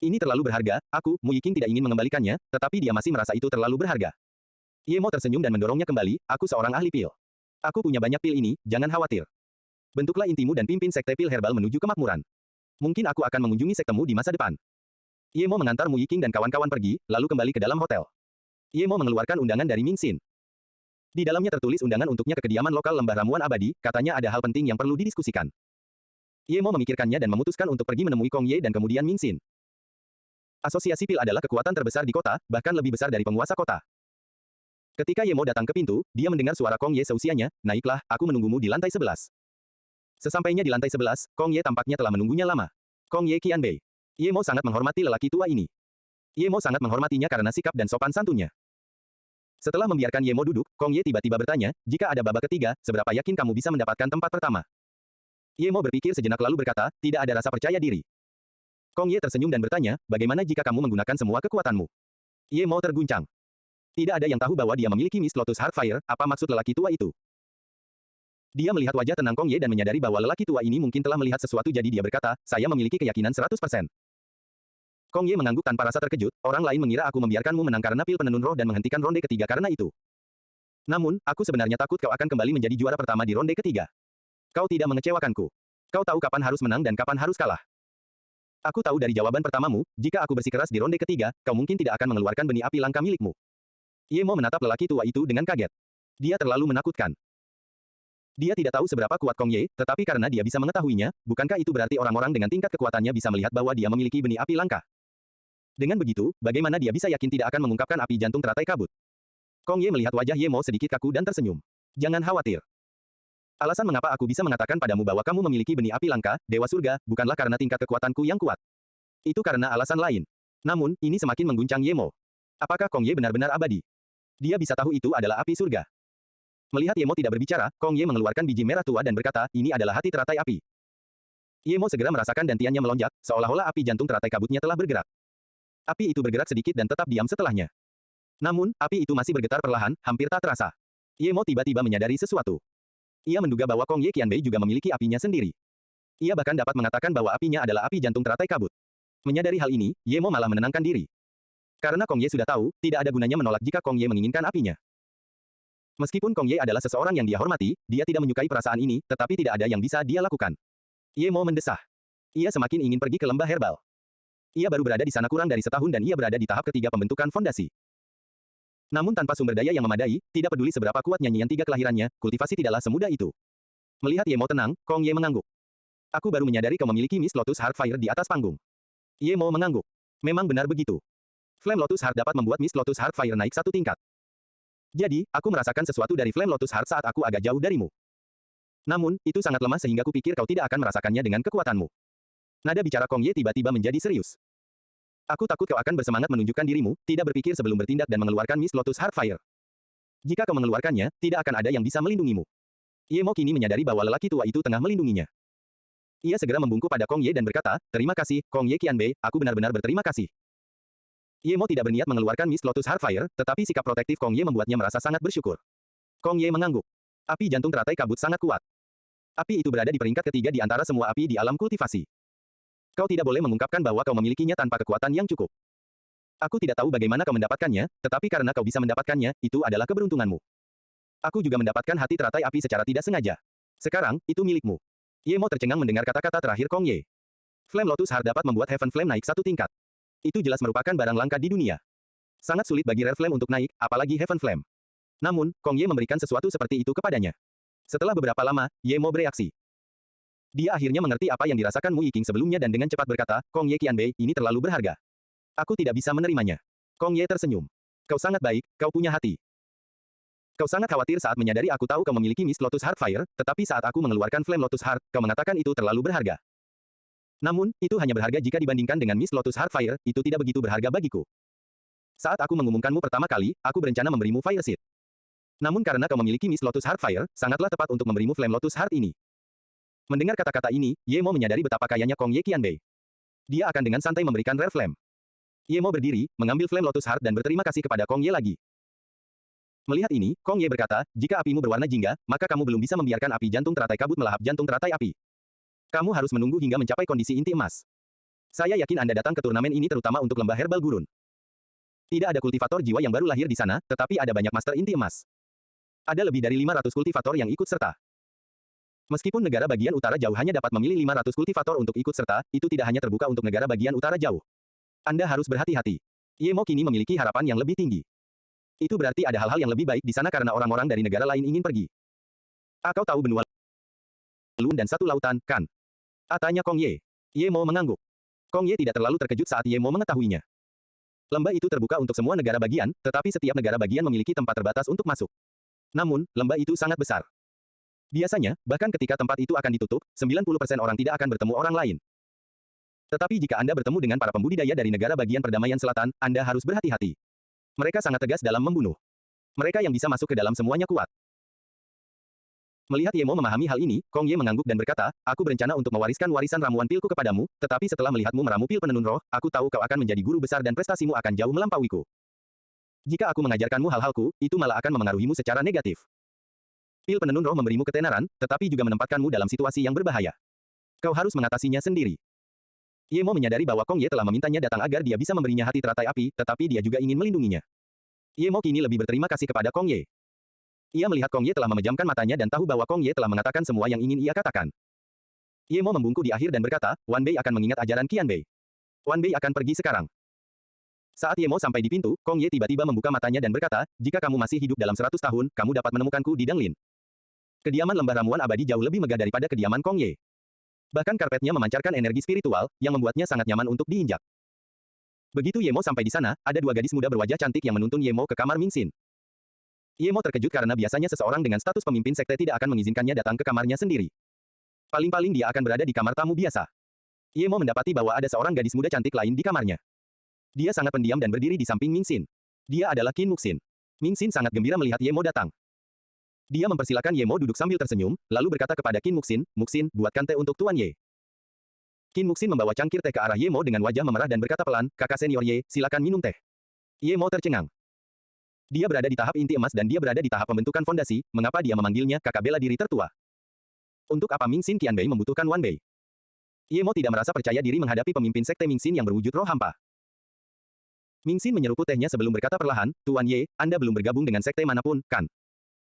Ini terlalu berharga, Mu Yiking tidak ingin mengembalikannya, tetapi dia masih merasa itu terlalu berharga. Ye Mo tersenyum dan mendorongnya kembali, aku seorang ahli pil. Aku punya banyak pil ini, jangan khawatir. Bentuklah intimu dan pimpin sekte pil herbal menuju kemakmuran. Mungkin aku akan mengunjungi sektemu di masa depan. Ye Mo mengantar Mu Yiking dan kawan-kawan pergi, lalu kembali ke dalam hotel. Ye Mo mengeluarkan undangan dari Ming Xin. Di dalamnya tertulis undangan untuknya ke kediaman lokal lembah ramuan abadi, katanya ada hal penting yang perlu didiskusikan. Ye Mo memikirkannya dan memutuskan untuk pergi menemui Kong Ye dan kemudian Ming Xin. Asosiasi pil adalah kekuatan terbesar di kota, bahkan lebih besar dari penguasa kota. Ketika Ye Mo datang ke pintu, dia mendengar suara Kong Ye seusianya, naiklah, aku menunggumu di lantai 11. Sesampainya di lantai 11, Kong Ye tampaknya telah menunggunya lama. Kong Ye Qianbei. Ye Mo sangat menghormati lelaki tua ini. Ye Mo sangat menghormatinya karena sikap dan sopan santunnya. Setelah membiarkan Ye Mo duduk, Kong Ye tiba-tiba bertanya, jika ada babak ketiga, seberapa yakin kamu bisa mendapatkan tempat pertama? Ye Mo berpikir sejenak lalu berkata, tidak ada rasa percaya diri. Kong Ye tersenyum dan bertanya, bagaimana jika kamu menggunakan semua kekuatanmu? Ye Mo terguncang. Tidak ada yang tahu bahwa dia memiliki Mist Lotus Heartfire, apa maksud lelaki tua itu? Dia melihat wajah tenang Kong Ye dan menyadari bahwa lelaki tua ini mungkin telah melihat sesuatu jadi dia berkata, saya memiliki keyakinan 100%. Kong Ye mengangguk tanpa rasa terkejut, orang lain mengira aku membiarkanmu menang karena pil penenun roh dan menghentikan ronde ketiga karena itu. Namun, aku sebenarnya takut kau akan kembali menjadi juara pertama di ronde ketiga. Kau tidak mengecewakanku. Kau tahu kapan harus menang dan kapan harus kalah. Aku tahu dari jawaban pertamamu, jika aku bersikeras di ronde ketiga, kau mungkin tidak akan mengeluarkan benih api langka milikmu. Ye Mo menatap lelaki tua itu dengan kaget. Dia terlalu menakutkan. Dia tidak tahu seberapa kuat Kong Ye, tetapi karena dia bisa mengetahuinya, bukankah itu berarti orang-orang dengan tingkat kekuatannya bisa melihat bahwa dia memiliki benih api langka? Dengan begitu, bagaimana dia bisa yakin tidak akan mengungkapkan api jantung teratai kabut? Kong Ye melihat wajah Ye Mo sedikit kaku dan tersenyum. Jangan khawatir. Alasan mengapa aku bisa mengatakan padamu bahwa kamu memiliki benih api langka, Dewa Surga, bukanlah karena tingkat kekuatanku yang kuat. Itu karena alasan lain. Namun, ini semakin mengguncang Ye Mo. Apakah Kong Ye benar-benar abadi? Dia bisa tahu itu adalah api surga. Melihat Ye Mo tidak berbicara, Kong Ye mengeluarkan biji merah tua dan berkata, ini adalah hati teratai api. Ye Mo segera merasakan dantiannya melonjak, seolah-olah api jantung teratai kabutnya telah bergerak. Api itu bergerak sedikit dan tetap diam setelahnya. Namun, api itu masih bergetar perlahan, hampir tak terasa. Ye Mo tiba-tiba menyadari sesuatu. Ia menduga bahwa Kong Ye Qianbei juga memiliki apinya sendiri. Ia bahkan dapat mengatakan bahwa apinya adalah api jantung teratai kabut. Menyadari hal ini, Ye Mo malah menenangkan diri. Karena Kong Ye sudah tahu, tidak ada gunanya menolak jika Kong Ye menginginkan apinya. Meskipun Kong Ye adalah seseorang yang dia hormati, dia tidak menyukai perasaan ini, tetapi tidak ada yang bisa dia lakukan. Ye Mo mendesah. Ia semakin ingin pergi ke lembah herbal. Ia baru berada di sana kurang dari setahun dan ia berada di tahap ketiga pembentukan fondasi. Namun tanpa sumber daya yang memadai, tidak peduli seberapa kuat nyanyian tiga kelahirannya, kultivasi tidaklah semudah itu. Melihat Ye Mo tenang, Kong Ye mengangguk. Aku baru menyadari kau memiliki Mist Lotus Heartfire di atas panggung. Ye Mo mengangguk. Memang benar begitu. Flame Lotus Heart dapat membuat Mist Lotus Heartfire naik satu tingkat. Jadi, aku merasakan sesuatu dari Flame Lotus Heart saat aku agak jauh darimu. Namun, itu sangat lemah sehingga kupikir kau tidak akan merasakannya dengan kekuatanmu. Nada bicara Kong Ye tiba-tiba menjadi serius. Aku takut kau akan bersemangat menunjukkan dirimu, tidak berpikir sebelum bertindak dan mengeluarkan Mist Lotus Heartfire. Jika kau mengeluarkannya, tidak akan ada yang bisa melindungimu. Ye Mo kini menyadari bahwa lelaki tua itu tengah melindunginya. Ia segera membungkuk pada Kong Ye dan berkata, terima kasih, Kong Ye Qianbei, aku benar-benar berterima kasih. Ye Mo tidak berniat mengeluarkan Mist Lotus Heartfire, tetapi sikap protektif Kong Ye membuatnya merasa sangat bersyukur. Kong Ye mengangguk. Api jantung teratai kabut sangat kuat. Api itu berada di peringkat ketiga di antara semua api di alam kultivasi. Kau tidak boleh mengungkapkan bahwa kau memilikinya tanpa kekuatan yang cukup. Aku tidak tahu bagaimana kau mendapatkannya, tetapi karena kau bisa mendapatkannya, itu adalah keberuntunganmu. Aku juga mendapatkan hati teratai api secara tidak sengaja. Sekarang, itu milikmu. Ye Mo tercengang mendengar kata-kata terakhir Kong Ye. Flame Lotus Heart dapat membuat Heaven Flame naik satu tingkat. Itu jelas merupakan barang langka di dunia. Sangat sulit bagi Rare Flame untuk naik, apalagi Heaven Flame. Namun, Kong Ye memberikan sesuatu seperti itu kepadanya. Setelah beberapa lama, Ye Mo bereaksi. Dia akhirnya mengerti apa yang dirasakan Mu Yiking sebelumnya dan dengan cepat berkata, Kong Ye Qianbei, ini terlalu berharga. Aku tidak bisa menerimanya. Kong Ye tersenyum. Kau sangat baik, kau punya hati. Kau sangat khawatir saat menyadari aku tahu kau memiliki Mist Lotus Heartfire, tetapi saat aku mengeluarkan Flame Lotus Heart, kau mengatakan itu terlalu berharga. Namun, itu hanya berharga jika dibandingkan dengan Mist Lotus Heartfire, itu tidak begitu berharga bagiku. Saat aku mengumumkanmu pertama kali, aku berencana memberimu Fire Seed. Namun karena kau memiliki Mist Lotus Heartfire, sangatlah tepat untuk memberimu Flame Lotus Heart ini. Mendengar kata-kata ini, Ye Mo menyadari betapa kayanya Kong Ye Qianbei. Dia akan dengan santai memberikan Rare Flame. Ye Mo berdiri, mengambil Flame Lotus Heart dan berterima kasih kepada Kong Ye lagi. Melihat ini, Kong Ye berkata, jika apimu berwarna jingga, maka kamu belum bisa membiarkan api jantung teratai kabut melahap jantung teratai api. Kamu harus menunggu hingga mencapai kondisi inti emas. Saya yakin Anda datang ke turnamen ini terutama untuk lembah herbal gurun. Tidak ada kultivator jiwa yang baru lahir di sana, tetapi ada banyak master inti emas. Ada lebih dari 500 kultivator yang ikut serta. Meskipun negara bagian utara jauh hanya dapat memilih 500 kultivator untuk ikut serta, itu tidak hanya terbuka untuk negara bagian utara jauh. Anda harus berhati-hati. Ye Mo kini memiliki harapan yang lebih tinggi. Itu berarti ada hal-hal yang lebih baik di sana karena orang-orang dari negara lain ingin pergi. Kau tahu benua Lun dan satu lautan, kan? Tanya Kong Ye. Ye Mo mengangguk. Kong Ye tidak terlalu terkejut saat Ye Mo mengetahuinya. Lembah itu terbuka untuk semua negara bagian, tetapi setiap negara bagian memiliki tempat terbatas untuk masuk. Namun, lembah itu sangat besar. Biasanya, bahkan ketika tempat itu akan ditutup, 90% orang tidak akan bertemu orang lain. Tetapi jika Anda bertemu dengan para pembudidaya dari negara bagian perdamaian selatan, Anda harus berhati-hati. Mereka sangat tegas dalam membunuh. Mereka yang bisa masuk ke dalam semuanya kuat. Melihat Ye Mo memahami hal ini, Kong Ye mengangguk dan berkata, aku berencana untuk mewariskan warisan ramuan pilku kepadamu, tetapi setelah melihatmu meramu pil penenun roh, aku tahu kau akan menjadi guru besar dan prestasimu akan jauh melampauiku. Jika aku mengajarkanmu hal-halku, itu malah akan memengaruhimu secara negatif. Pil penenun roh memberimu ketenaran, tetapi juga menempatkanmu dalam situasi yang berbahaya. Kau harus mengatasinya sendiri. Ye Mo menyadari bahwa Kong Ye telah memintanya datang agar dia bisa memberinya hati teratai api, tetapi dia juga ingin melindunginya. Ye Mo kini lebih berterima kasih kepada Kong Ye. Ia melihat Kong Ye telah memejamkan matanya dan tahu bahwa Kong Ye telah mengatakan semua yang ingin ia katakan. Ye Mo membungkuk di akhir dan berkata, Wan Bei akan mengingat ajaran Qian Bei. Wan Bei akan pergi sekarang. Saat Ye Mo sampai di pintu, Kong Ye tiba-tiba membuka matanya dan berkata, jika kamu masih hidup dalam 100 tahun, kamu dapat menemukanku di Danglin. Kediaman lembah ramuan abadi jauh lebih megah daripada kediaman Kong Ye. Bahkan karpetnya memancarkan energi spiritual, yang membuatnya sangat nyaman untuk diinjak. Begitu Ye Mo sampai di sana, ada dua gadis muda berwajah cantik yang menuntun Ye Mo ke kamar Ming Xin. Ye Mo terkejut karena biasanya seseorang dengan status pemimpin sekte tidak akan mengizinkannya datang ke kamarnya sendiri. Paling-paling dia akan berada di kamar tamu biasa. Ye Mo mendapati bahwa ada seorang gadis muda cantik lain di kamarnya. Dia sangat pendiam dan berdiri di samping Ming Xin. Dia adalah Qin Muxin. Ming Xin sangat gembira melihat Ye Mo datang. Dia mempersilakan Ye Mo duduk sambil tersenyum, lalu berkata kepada Qin Muxin, Muxin, buatkan teh untuk Tuan Ye. Qin Muxin membawa cangkir teh ke arah Ye Mo dengan wajah memerah dan berkata pelan, kakak senior Ye, silakan minum teh. Ye Mo tercengang. Dia berada di tahap inti emas dan dia berada di tahap pembentukan fondasi, mengapa dia memanggilnya kakak bela diri tertua? Untuk apa Ming Xin Qianbei membutuhkan Wan Bei? Ye Mo tidak merasa percaya diri menghadapi pemimpin sekte Ming Xin yang berwujud roh hampa. Ming Xin menyeruput tehnya sebelum berkata perlahan, Tuan Ye, Anda belum bergabung dengan sekte manapun, kan?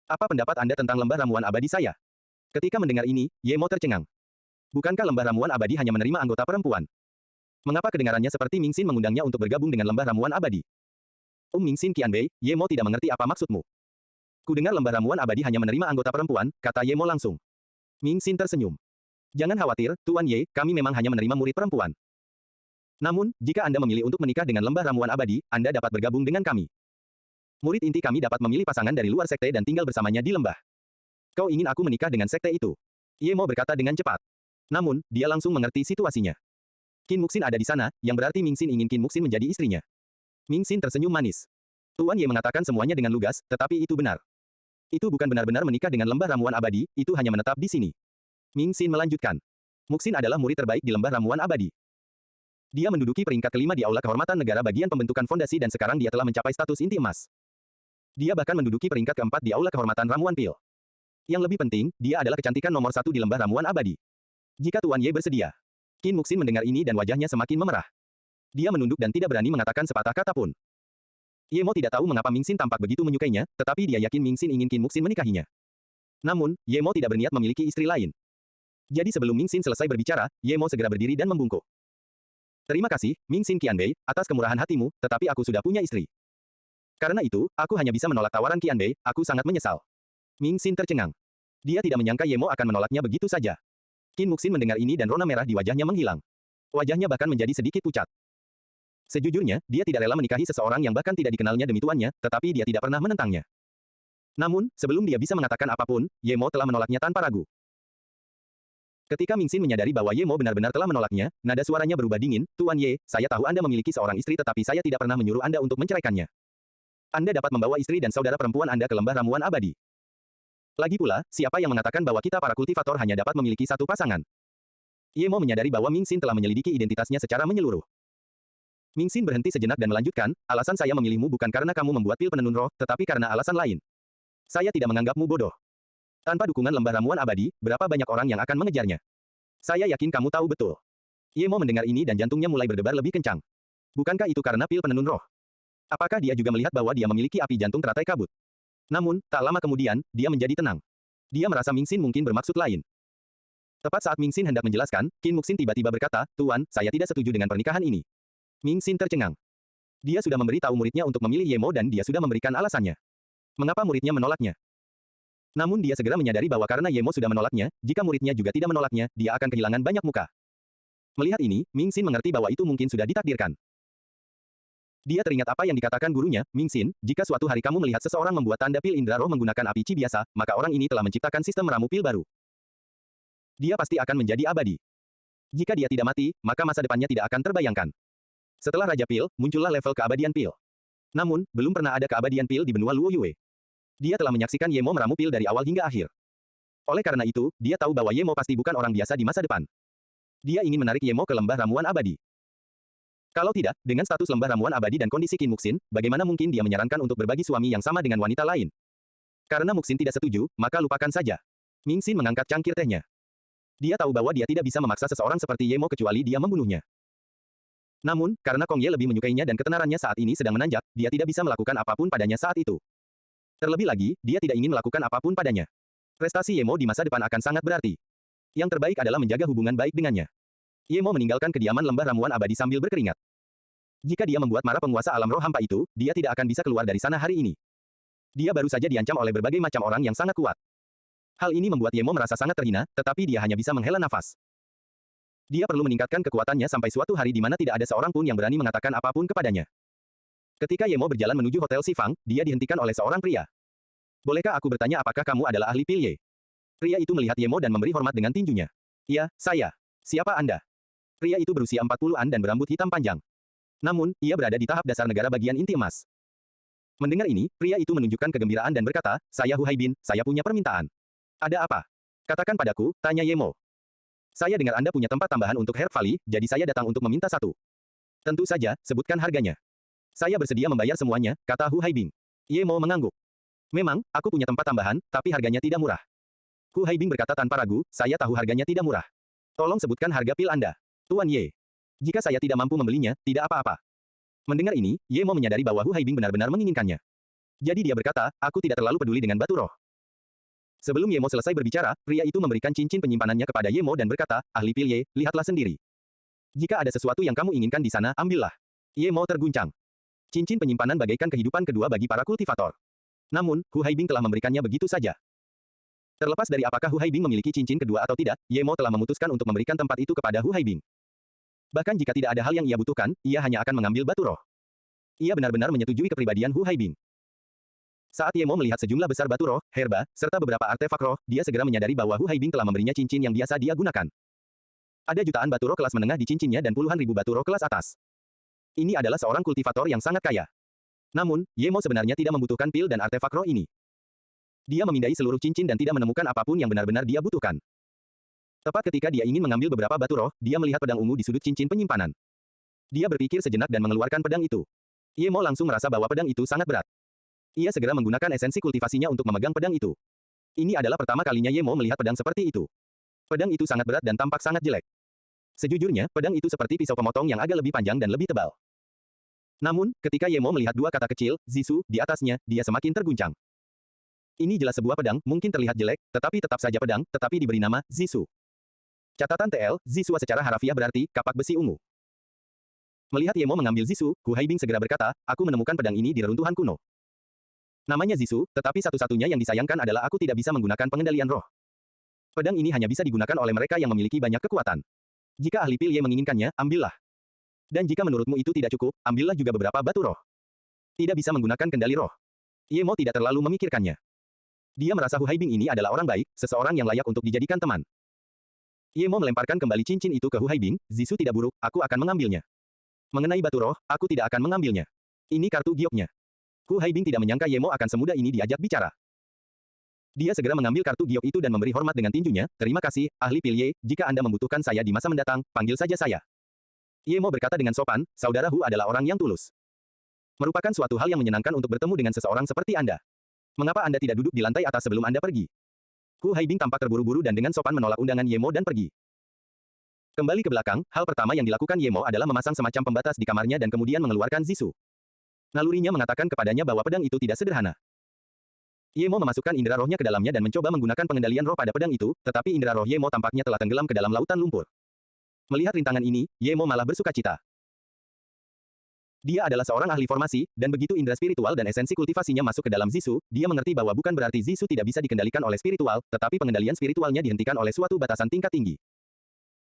Apa pendapat Anda tentang lembah ramuan abadi saya? Ketika mendengar ini, Ye Mo tercengang. Bukankah lembah ramuan abadi hanya menerima anggota perempuan? Mengapa kedengarannya seperti Ming Xin mengundangnya untuk bergabung dengan lembah ramuan abadi? Ming Xin Qianbei, Ye Mo tidak mengerti apa maksudmu. Kudengar lembah ramuan abadi hanya menerima anggota perempuan, kata Ye Mo langsung. Ming Xin tersenyum. Jangan khawatir, Tuan Ye, kami memang hanya menerima murid perempuan. Namun, jika Anda memilih untuk menikah dengan lembah ramuan abadi, Anda dapat bergabung dengan kami. Murid inti kami dapat memilih pasangan dari luar sekte dan tinggal bersamanya di lembah. Kau ingin aku menikah dengan sekte itu? Ye Mo berkata dengan cepat. Namun, dia langsung mengerti situasinya. Qin Muxin ada di sana, yang berarti Ming Xin ingin Qin Muxin menjadi istrinya. Ming Xin tersenyum manis. Tuan Ye mengatakan semuanya dengan lugas, tetapi itu benar. Itu bukan benar-benar menikah dengan lembah ramuan abadi, itu hanya menetap di sini. Ming Xin melanjutkan. Muxin adalah murid terbaik di lembah ramuan abadi. Dia menduduki peringkat kelima di Aula Kehormatan Negara bagian pembentukan fondasi dan sekarang dia telah mencapai status inti emas. Dia bahkan menduduki peringkat keempat di Aula Kehormatan Ramuan Pil. Yang lebih penting, dia adalah kecantikan nomor satu di lembah ramuan abadi. Jika Tuan Ye bersedia. Qin Muxin mendengar ini dan wajahnya semakin memerah. Dia menunduk dan tidak berani mengatakan sepatah kata pun. Ye Mo tidak tahu mengapa Ming Xin tampak begitu menyukainya, tetapi dia yakin Ming Xin ingin Qin Muxin menikahinya. Namun, Ye Mo tidak berniat memiliki istri lain. Jadi sebelum Ming Xin selesai berbicara, Ye Mo segera berdiri dan membungkuk. Terima kasih, Ming Xin Qianbei, atas kemurahan hatimu, tetapi aku sudah punya istri. Karena itu, aku hanya bisa menolak tawaran Qianbei, aku sangat menyesal. Ming Xin tercengang. Dia tidak menyangka Ye Mo akan menolaknya begitu saja. Qin Muxin mendengar ini dan rona merah di wajahnya menghilang. Wajahnya bahkan menjadi sedikit pucat. Sejujurnya, dia tidak rela menikahi seseorang yang bahkan tidak dikenalnya demi tuannya, tetapi dia tidak pernah menentangnya. Namun, sebelum dia bisa mengatakan apapun, Ye Mo telah menolaknya tanpa ragu. Ketika Ming Xin menyadari bahwa Ye Mo benar-benar telah menolaknya, nada suaranya berubah dingin, Tuan Ye, saya tahu Anda memiliki seorang istri tetapi saya tidak pernah menyuruh Anda untuk menceraikannya. Anda dapat membawa istri dan saudara perempuan Anda ke lembah ramuan abadi. Lagi pula, siapa yang mengatakan bahwa kita para kultivator hanya dapat memiliki satu pasangan? Ye Mo menyadari bahwa Ming Xin telah menyelidiki identitasnya secara menyeluruh. Ming Xin berhenti sejenak dan melanjutkan, alasan saya memilihmu bukan karena kamu membuat pil penenun roh, tetapi karena alasan lain. Saya tidak menganggapmu bodoh. Tanpa dukungan lembah ramuan abadi, berapa banyak orang yang akan mengejarnya? Saya yakin kamu tahu betul. Ye Mo mendengar ini dan jantungnya mulai berdebar lebih kencang. Bukankah itu karena pil penenun roh? Apakah dia juga melihat bahwa dia memiliki api jantung teratai kabut? Namun, tak lama kemudian, dia menjadi tenang. Dia merasa Ming Xin mungkin bermaksud lain. Tepat saat Ming Xin hendak menjelaskan, Qin Muxin tiba-tiba berkata, "Tuan, saya tidak setuju dengan pernikahan ini." Ming Xin tercengang. Dia sudah memberi tahu muridnya untuk memilih Ye Mo dan dia sudah memberikan alasannya. Mengapa muridnya menolaknya? Namun dia segera menyadari bahwa karena Ye Mo sudah menolaknya, jika muridnya juga tidak menolaknya, dia akan kehilangan banyak muka. Melihat ini, Ming Xin mengerti bahwa itu mungkin sudah ditakdirkan. Dia teringat apa yang dikatakan gurunya, Ming Xin, jika suatu hari kamu melihat seseorang membuat tanda pil indra roh menggunakan api Qi biasa, maka orang ini telah menciptakan sistem meramu pil baru. Dia pasti akan menjadi abadi. Jika dia tidak mati, maka masa depannya tidak akan terbayangkan. Setelah Raja Pil, muncullah level keabadian pil. Namun, belum pernah ada keabadian pil di benua Luo Yue. Dia telah menyaksikan Ye Mo meramu pil dari awal hingga akhir. Oleh karena itu, dia tahu bahwa Ye Mo pasti bukan orang biasa di masa depan. Dia ingin menarik Ye Mo ke lembah ramuan abadi. Kalau tidak, dengan status lembah ramuan abadi dan kondisi Qin Muxin, bagaimana mungkin dia menyarankan untuk berbagi suami yang sama dengan wanita lain? Karena Muxin tidak setuju, maka lupakan saja. Ming Xin mengangkat cangkir tehnya. Dia tahu bahwa dia tidak bisa memaksa seseorang seperti Ye Mo kecuali dia membunuhnya. Namun, karena Kong Ye lebih menyukainya dan ketenarannya saat ini sedang menanjak, dia tidak bisa melakukan apapun padanya saat itu. Terlebih lagi, dia tidak ingin melakukan apapun padanya. Prestasi Ye Mo di masa depan akan sangat berarti. Yang terbaik adalah menjaga hubungan baik dengannya. Ye Mo meninggalkan kediaman lembah ramuan abadi sambil berkeringat. Jika dia membuat marah penguasa alam roh hampa itu, dia tidak akan bisa keluar dari sana hari ini. Dia baru saja diancam oleh berbagai macam orang yang sangat kuat. Hal ini membuat Ye Mo merasa sangat terhina, tetapi dia hanya bisa menghela nafas. Dia perlu meningkatkan kekuatannya sampai suatu hari di mana tidak ada seorang pun yang berani mengatakan apapun kepadanya. Ketika Ye Mo berjalan menuju Hotel Sifang, dia dihentikan oleh seorang pria. "Bolehkah aku bertanya apakah kamu adalah ahli pil Ye?" Pria itu melihat Ye Mo dan memberi hormat dengan tinjunya. "Ya, saya. Siapa Anda?" Pria itu berusia 40-an dan berambut hitam panjang. Namun, ia berada di tahap dasar negara bagian inti emas. Mendengar ini, pria itu menunjukkan kegembiraan dan berkata, "Saya Hu Haibin, saya punya permintaan." "Ada apa? Katakan padaku," tanya Ye Mo. "Saya dengar Anda punya tempat tambahan untuk Herb Valley, jadi saya datang untuk meminta satu." "Tentu saja, sebutkan harganya." "Saya bersedia membayar semuanya," kata Hu Haibing. Ye Mo mengangguk. "Memang, aku punya tempat tambahan, tapi harganya tidak murah." Hu Haibing berkata tanpa ragu, "Saya tahu harganya tidak murah. Tolong sebutkan harga pil Anda." "Tuan Ye. Jika saya tidak mampu membelinya, tidak apa-apa." Mendengar ini, Ye Mo menyadari bahwa Hu Haibing benar-benar menginginkannya. Jadi dia berkata, "Aku tidak terlalu peduli dengan batu roh." Sebelum Ye Mo selesai berbicara, pria itu memberikan cincin penyimpanannya kepada Ye Mo dan berkata, "Ahli pil Ye, lihatlah sendiri. Jika ada sesuatu yang kamu inginkan di sana, ambillah." Ye Mo terguncang. Cincin penyimpanan bagaikan kehidupan kedua bagi para kultivator. Namun, Hu Haibing telah memberikannya begitu saja. Terlepas dari apakah Hu Haibing memiliki cincin kedua atau tidak, Ye Mo telah memutuskan untuk memberikan tempat itu kepada Hu Haibing. Bahkan jika tidak ada hal yang ia butuhkan, ia hanya akan mengambil batu roh. Ia benar-benar menyetujui kepribadian Hu Haibing. Saat Ye Mo melihat sejumlah besar batu roh, herba, serta beberapa artefak roh, dia segera menyadari bahwa Hu Haibing telah memberinya cincin yang biasa dia gunakan. Ada jutaan batu roh kelas menengah di cincinnya dan puluhan ribu batu roh kelas atas. Ini adalah seorang kultivator yang sangat kaya. Namun, Ye Mo sebenarnya tidak membutuhkan pil dan artefak roh ini. Dia memindai seluruh cincin dan tidak menemukan apapun yang benar-benar dia butuhkan. Tepat ketika dia ingin mengambil beberapa batu roh, dia melihat pedang ungu di sudut cincin penyimpanan. Dia berpikir sejenak dan mengeluarkan pedang itu. Ye Mo langsung merasa bahwa pedang itu sangat berat. Ia segera menggunakan esensi kultivasinya untuk memegang pedang itu. Ini adalah pertama kalinya Ye Mo melihat pedang seperti itu. Pedang itu sangat berat dan tampak sangat jelek. Sejujurnya, pedang itu seperti pisau pemotong yang agak lebih panjang dan lebih tebal. Namun, ketika Ye Mo melihat dua kata kecil, Zisu, di atasnya, dia semakin terguncang. Ini jelas sebuah pedang, mungkin terlihat jelek, tetapi tetap saja pedang, tetapi diberi nama Zisu. Catatan TL, Zisua secara harafiah berarti, kapak besi ungu. Melihat Ye Mo mengambil Zisu, Hu Haibing segera berkata, "Aku menemukan pedang ini di reruntuhan kuno. Namanya Zisu, tetapi satu-satunya yang disayangkan adalah aku tidak bisa menggunakan pengendalian roh. Pedang ini hanya bisa digunakan oleh mereka yang memiliki banyak kekuatan. Jika ahli pil Ye menginginkannya, ambillah. Dan jika menurutmu itu tidak cukup, ambillah juga beberapa batu roh. Tidak bisa menggunakan kendali roh." Ye Mo tidak terlalu memikirkannya. Dia merasa Hu Haibing ini adalah orang baik, seseorang yang layak untuk dijadikan teman. Ye Mo melemparkan kembali cincin itu ke Hu Haibing, "Zisu tidak buruk, aku akan mengambilnya. Mengenai batu roh, aku tidak akan mengambilnya. Ini kartu gioknya." Hu Haibing tidak menyangka Ye Mo akan semudah ini diajak bicara. Dia segera mengambil kartu giok itu dan memberi hormat dengan tinjunya. Terima kasih, ahli Pilye, jika Anda membutuhkan saya di masa mendatang, panggil saja saya. Ye Mo berkata dengan sopan, saudara Hu adalah orang yang tulus. Merupakan suatu hal yang menyenangkan untuk bertemu dengan seseorang seperti Anda. Mengapa Anda tidak duduk di lantai atas sebelum Anda pergi? Hu Haibing tampak terburu-buru dan dengan sopan menolak undangan Ye Mo dan pergi. Kembali ke belakang, hal pertama yang dilakukan Ye Mo adalah memasang semacam pembatas di kamarnya dan kemudian mengeluarkan Zisu. Nalurinya mengatakan kepadanya bahwa pedang itu tidak sederhana. Ye Mo memasukkan indera rohnya ke dalamnya dan mencoba menggunakan pengendalian roh pada pedang itu, tetapi indera roh Ye Mo tampaknya telah tenggelam ke dalam lautan lumpur. Melihat rintangan ini, Ye Mo malah bersukacita. Dia adalah seorang ahli formasi, dan begitu indera spiritual dan esensi kultivasinya masuk ke dalam Zisu, dia mengerti bahwa bukan berarti Zisu tidak bisa dikendalikan oleh spiritual, tetapi pengendalian spiritualnya dihentikan oleh suatu batasan tingkat tinggi.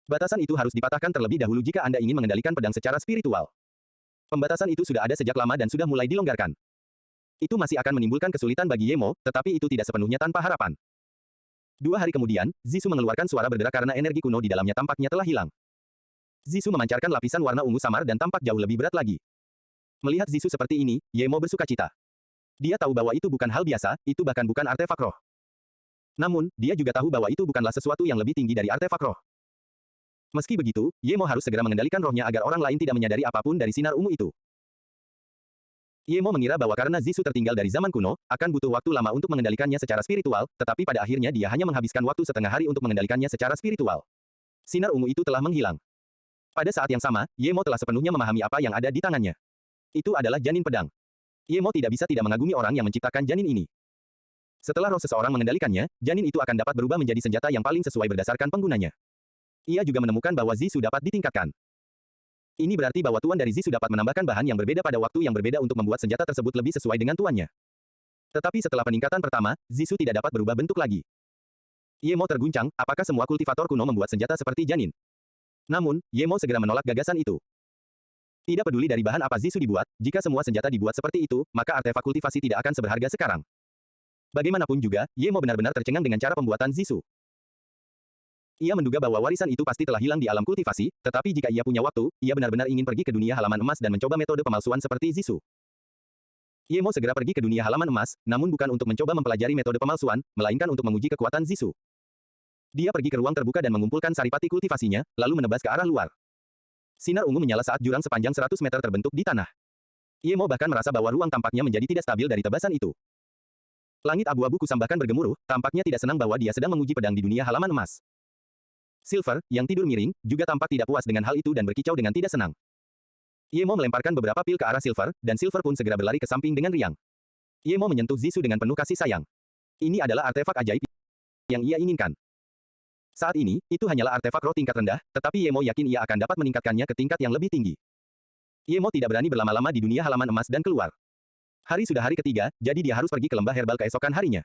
Batasan itu harus dipatahkan terlebih dahulu jika Anda ingin mengendalikan pedang secara spiritual. Pembatasan itu sudah ada sejak lama dan sudah mulai dilonggarkan. Itu masih akan menimbulkan kesulitan bagi Ye Mo, tetapi itu tidak sepenuhnya tanpa harapan. 2 hari kemudian, Zisu mengeluarkan suara berderak karena energi kuno di dalamnya tampaknya telah hilang. Zisu memancarkan lapisan warna ungu samar dan tampak jauh lebih berat lagi. Melihat Zisu seperti ini, Ye Mo bersukacita. Dia tahu bahwa itu bukan hal biasa, itu bahkan bukan artefak roh. Namun, dia juga tahu bahwa itu bukanlah sesuatu yang lebih tinggi dari artefak roh. Meski begitu, Ye Mo harus segera mengendalikan rohnya agar orang lain tidak menyadari apapun dari sinar ungu itu. Ye Mo mengira bahwa karena Zisu tertinggal dari zaman kuno, akan butuh waktu lama untuk mengendalikannya secara spiritual, tetapi pada akhirnya dia hanya menghabiskan waktu setengah hari untuk mengendalikannya secara spiritual. Sinar ungu itu telah menghilang. Pada saat yang sama, Ye Mo telah sepenuhnya memahami apa yang ada di tangannya. Itu adalah janin pedang. Ye Mo tidak bisa tidak mengagumi orang yang menciptakan janin ini. Setelah roh seseorang mengendalikannya, janin itu akan dapat berubah menjadi senjata yang paling sesuai berdasarkan penggunanya. Ia juga menemukan bahwa Zisu dapat ditingkatkan. Ini berarti bahwa tuan dari Zisu dapat menambahkan bahan yang berbeda pada waktu yang berbeda untuk membuat senjata tersebut lebih sesuai dengan tuannya. Tetapi setelah peningkatan pertama, Zisu tidak dapat berubah bentuk lagi. Ye Mo terguncang, apakah semua kultivator kuno membuat senjata seperti janin? Namun, Ye Mo segera menolak gagasan itu. Tidak peduli dari bahan apa Zisu dibuat, jika semua senjata dibuat seperti itu, maka artefak kultivasi tidak akan seberharga sekarang. Bagaimanapun juga, Ye Mo benar-benar tercengang dengan cara pembuatan Zisu. Ia menduga bahwa warisan itu pasti telah hilang di alam kultivasi, tetapi jika ia punya waktu, ia benar-benar ingin pergi ke dunia halaman emas dan mencoba metode pemalsuan seperti Zisu. Ye Mo segera pergi ke dunia halaman emas, namun bukan untuk mencoba mempelajari metode pemalsuan, melainkan untuk menguji kekuatan Zisu. Dia pergi ke ruang terbuka dan mengumpulkan saripati kultivasinya, lalu menebas ke arah luar. Sinar ungu menyala saat jurang sepanjang 100 meter terbentuk di tanah. Ye Mo bahkan merasa bahwa ruang tampaknya menjadi tidak stabil dari tebasan itu. Langit abu-abu kusam bahkan bergemuruh, tampaknya tidak senang bahwa dia sedang menguji pedang di dunia halaman emas. Silver, yang tidur miring, juga tampak tidak puas dengan hal itu dan berkicau dengan tidak senang. Ye Mo melemparkan beberapa pil ke arah Silver, dan Silver pun segera berlari ke samping dengan riang. Ye Mo menyentuh Zisu dengan penuh kasih sayang. Ini adalah artefak ajaib yang ia inginkan. Saat ini, itu hanyalah artefak roh tingkat rendah, tetapi Ye Mo yakin ia akan dapat meningkatkannya ke tingkat yang lebih tinggi. Ye Mo tidak berani berlama-lama di dunia halaman emas dan keluar. Hari sudah hari ketiga, jadi dia harus pergi ke lembah herbal keesokan harinya.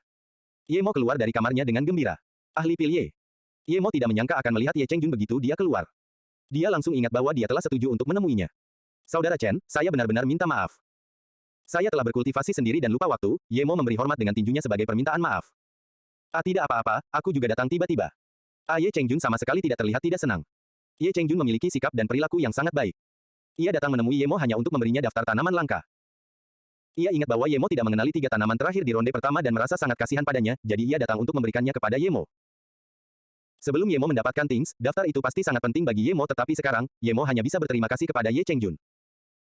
Ye Mo keluar dari kamarnya dengan gembira. Ahli Pilye. Ye Mo tidak menyangka akan melihat Ye Chengjun begitu dia keluar. Dia langsung ingat bahwa dia telah setuju untuk menemuinya. Saudara Chen, saya benar-benar minta maaf. Saya telah berkultivasi sendiri dan lupa waktu, Ye Mo memberi hormat dengan tinjunya sebagai permintaan maaf. Tidak apa-apa, aku juga datang tiba-tiba. Ye Chengjun sama sekali tidak terlihat tidak senang. Ye Chengjun memiliki sikap dan perilaku yang sangat baik. Ia datang menemui Ye Mo hanya untuk memberinya daftar tanaman langka. Ia ingat bahwa Ye Mo tidak mengenali 3 tanaman terakhir di ronde pertama dan merasa sangat kasihan padanya, jadi ia datang untuk memberikannya kepada Ye Mo. Sebelum Ye Mo mendapatkan things, daftar itu pasti sangat penting bagi Ye Mo tetapi sekarang, Ye Mo hanya bisa berterima kasih kepada Ye Chengjun.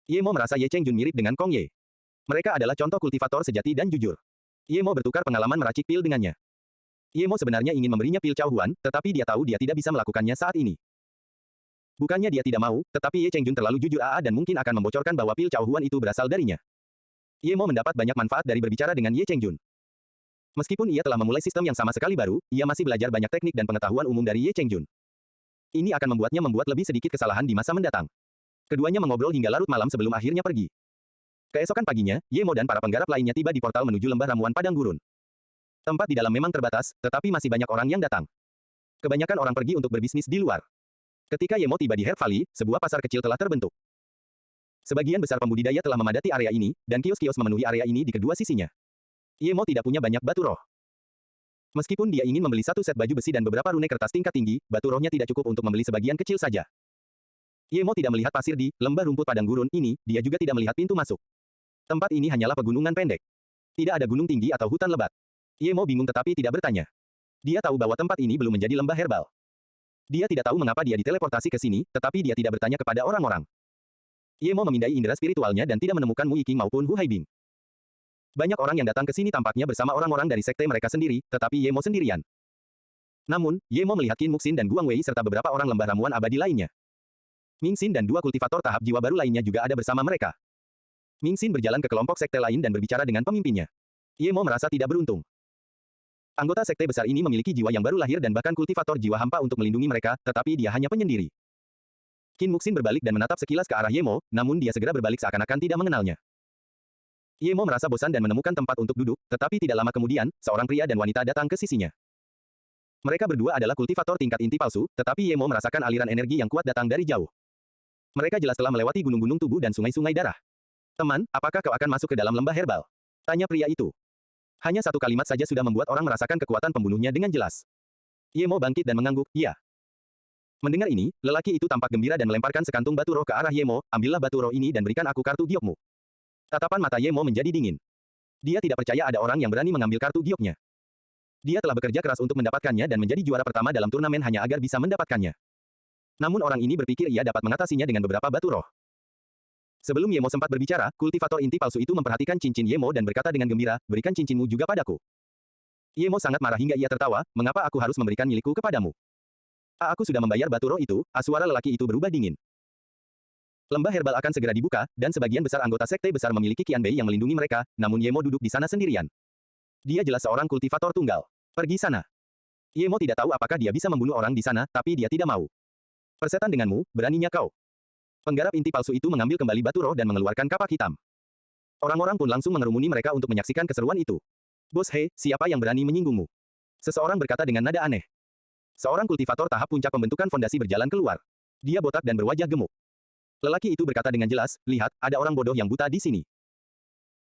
Ye Mo merasa Ye Chengjun mirip dengan Kong Ye. Mereka adalah contoh kultivator sejati dan jujur. Ye Mo bertukar pengalaman meracik pil dengannya. Ye Mo sebenarnya ingin memberinya pil Cao Huan, tetapi dia tahu dia tidak bisa melakukannya saat ini. Bukannya dia tidak mau, tetapi Ye Chengjun terlalu jujur dan mungkin akan membocorkan bahwa pil Cao Huan itu berasal darinya. Ye Mo mendapat banyak manfaat dari berbicara dengan Ye Chengjun. Meskipun ia telah memulai sistem yang sama sekali baru, ia masih belajar banyak teknik dan pengetahuan umum dari Ye Chengjun. Ini akan membuatnya membuat lebih sedikit kesalahan di masa mendatang. Keduanya mengobrol hingga larut malam sebelum akhirnya pergi. Keesokan paginya, Ye Mo dan para penggarap lainnya tiba di portal menuju lembah ramuan padang gurun. Tempat di dalam memang terbatas, tetapi masih banyak orang yang datang. Kebanyakan orang pergi untuk berbisnis di luar. Ketika Ye Mo tiba di Herb Valley, sebuah pasar kecil telah terbentuk. Sebagian besar pembudidaya telah memadati area ini, dan kios-kios memenuhi area ini di kedua sisinya. Ye Mo tidak punya banyak batu roh. Meskipun dia ingin membeli satu set baju besi dan beberapa rune kertas tingkat tinggi, batu rohnya tidak cukup untuk membeli sebagian kecil saja. Ye Mo tidak melihat pasir di lembah rumput padang gurun ini, dia juga tidak melihat pintu masuk. Tempat ini hanyalah pegunungan pendek. Tidak ada gunung tinggi atau hutan lebat. Ye Mo bingung tetapi tidak bertanya. Dia tahu bahwa tempat ini belum menjadi lembah herbal. Dia tidak tahu mengapa dia diteleportasi ke sini, tetapi dia tidak bertanya kepada orang-orang. Ye Mo memindai indera spiritualnya dan tidak menemukan Mu Yiqing maupun Hu Haibing. Banyak orang yang datang ke sini tampaknya bersama orang-orang dari sekte mereka sendiri, tetapi Ye Mo sendirian. Namun, Ye Mo melihat Qin Muxin dan Guang Wei serta beberapa orang lembah ramuan abadi lainnya. Ming Xin dan dua kultivator tahap jiwa baru lainnya juga ada bersama mereka. Ming Xin berjalan ke kelompok sekte lain dan berbicara dengan pemimpinnya. Ye Mo merasa tidak beruntung. Anggota sekte besar ini memiliki jiwa yang baru lahir dan bahkan kultivator jiwa hampa untuk melindungi mereka, tetapi dia hanya penyendiri. Qin Muxin berbalik dan menatap sekilas ke arah Ye Mo, namun dia segera berbalik seakan-akan tidak mengenalnya. Ye Mo merasa bosan dan menemukan tempat untuk duduk, tetapi tidak lama kemudian, seorang pria dan wanita datang ke sisinya. Mereka berdua adalah kultivator tingkat inti palsu, tetapi Ye Mo merasakan aliran energi yang kuat datang dari jauh. Mereka jelas telah melewati gunung-gunung tubuh dan sungai-sungai darah. Teman, apakah kau akan masuk ke dalam lembah herbal? Tanya pria itu. Hanya satu kalimat saja sudah membuat orang merasakan kekuatan pembunuhnya dengan jelas. Ye Mo bangkit dan mengangguk, iya. Mendengar ini, lelaki itu tampak gembira dan melemparkan sekantung batu roh ke arah Ye Mo, ambillah batu roh ini dan berikan aku kartu giokmu. Tatapan mata Ye Mo menjadi dingin. Dia tidak percaya ada orang yang berani mengambil kartu gioknya. Dia telah bekerja keras untuk mendapatkannya dan menjadi juara pertama dalam turnamen hanya agar bisa mendapatkannya. Namun orang ini berpikir ia dapat mengatasinya dengan beberapa batu roh. Sebelum Ye Mo sempat berbicara, kultivator inti palsu itu memperhatikan cincin Ye Mo dan berkata dengan gembira, berikan cincinmu juga padaku. Ye Mo sangat marah hingga ia tertawa, mengapa aku harus memberikan milikku kepadamu? Aku sudah membayar batu roh itu, suara lelaki itu berubah dingin. Lembah herbal akan segera dibuka, dan sebagian besar anggota sekte besar memiliki Qianbei yang melindungi mereka, namun Ye Mo duduk di sana sendirian. Dia jelas seorang kultivator tunggal. Pergi sana. Ye Mo tidak tahu apakah dia bisa membunuh orang di sana, tapi dia tidak mau. Persetan denganmu, beraninya kau. Penggarap inti palsu itu mengambil kembali batu roh dan mengeluarkan kapak hitam. Orang-orang pun langsung mengerumuni mereka untuk menyaksikan keseruan itu. Bos He, siapa yang berani menyinggungmu? Seseorang berkata dengan nada aneh. Seorang kultivator tahap puncak pembentukan fondasi berjalan keluar. Dia botak dan berwajah gemuk. Lelaki itu berkata dengan jelas, lihat, ada orang bodoh yang buta di sini.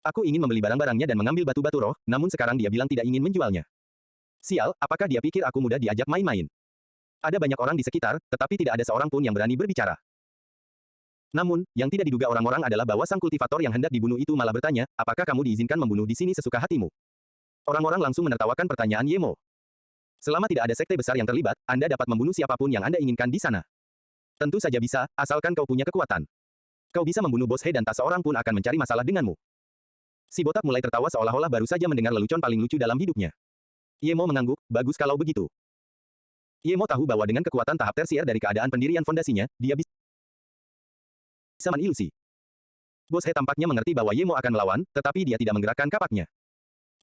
Aku ingin membeli barang-barangnya dan mengambil batu-batu roh, namun sekarang dia bilang tidak ingin menjualnya. Sial, apakah dia pikir aku mudah diajak main-main? Ada banyak orang di sekitar, tetapi tidak ada seorang pun yang berani berbicara. Namun, yang tidak diduga orang-orang adalah bahwa sang kultivator yang hendak dibunuh itu malah bertanya, apakah kamu diizinkan membunuh di sini sesuka hatimu? Orang-orang langsung menertawakan pertanyaan Ye Mo. Selama tidak ada sekte besar yang terlibat, Anda dapat membunuh siapapun yang Anda inginkan di sana. Tentu saja bisa, asalkan kau punya kekuatan. Kau bisa membunuh Bos He dan tak seorang pun akan mencari masalah denganmu. Si botak mulai tertawa seolah-olah baru saja mendengar lelucon paling lucu dalam hidupnya. Ye Mo mengangguk, bagus kalau begitu. Ye Mo tahu bahwa dengan kekuatan tahap tersier dari keadaan pendirian fondasinya, dia bisa ilusi. Bos He tampaknya mengerti bahwa Ye Mo akan melawan, tetapi dia tidak menggerakkan kapaknya.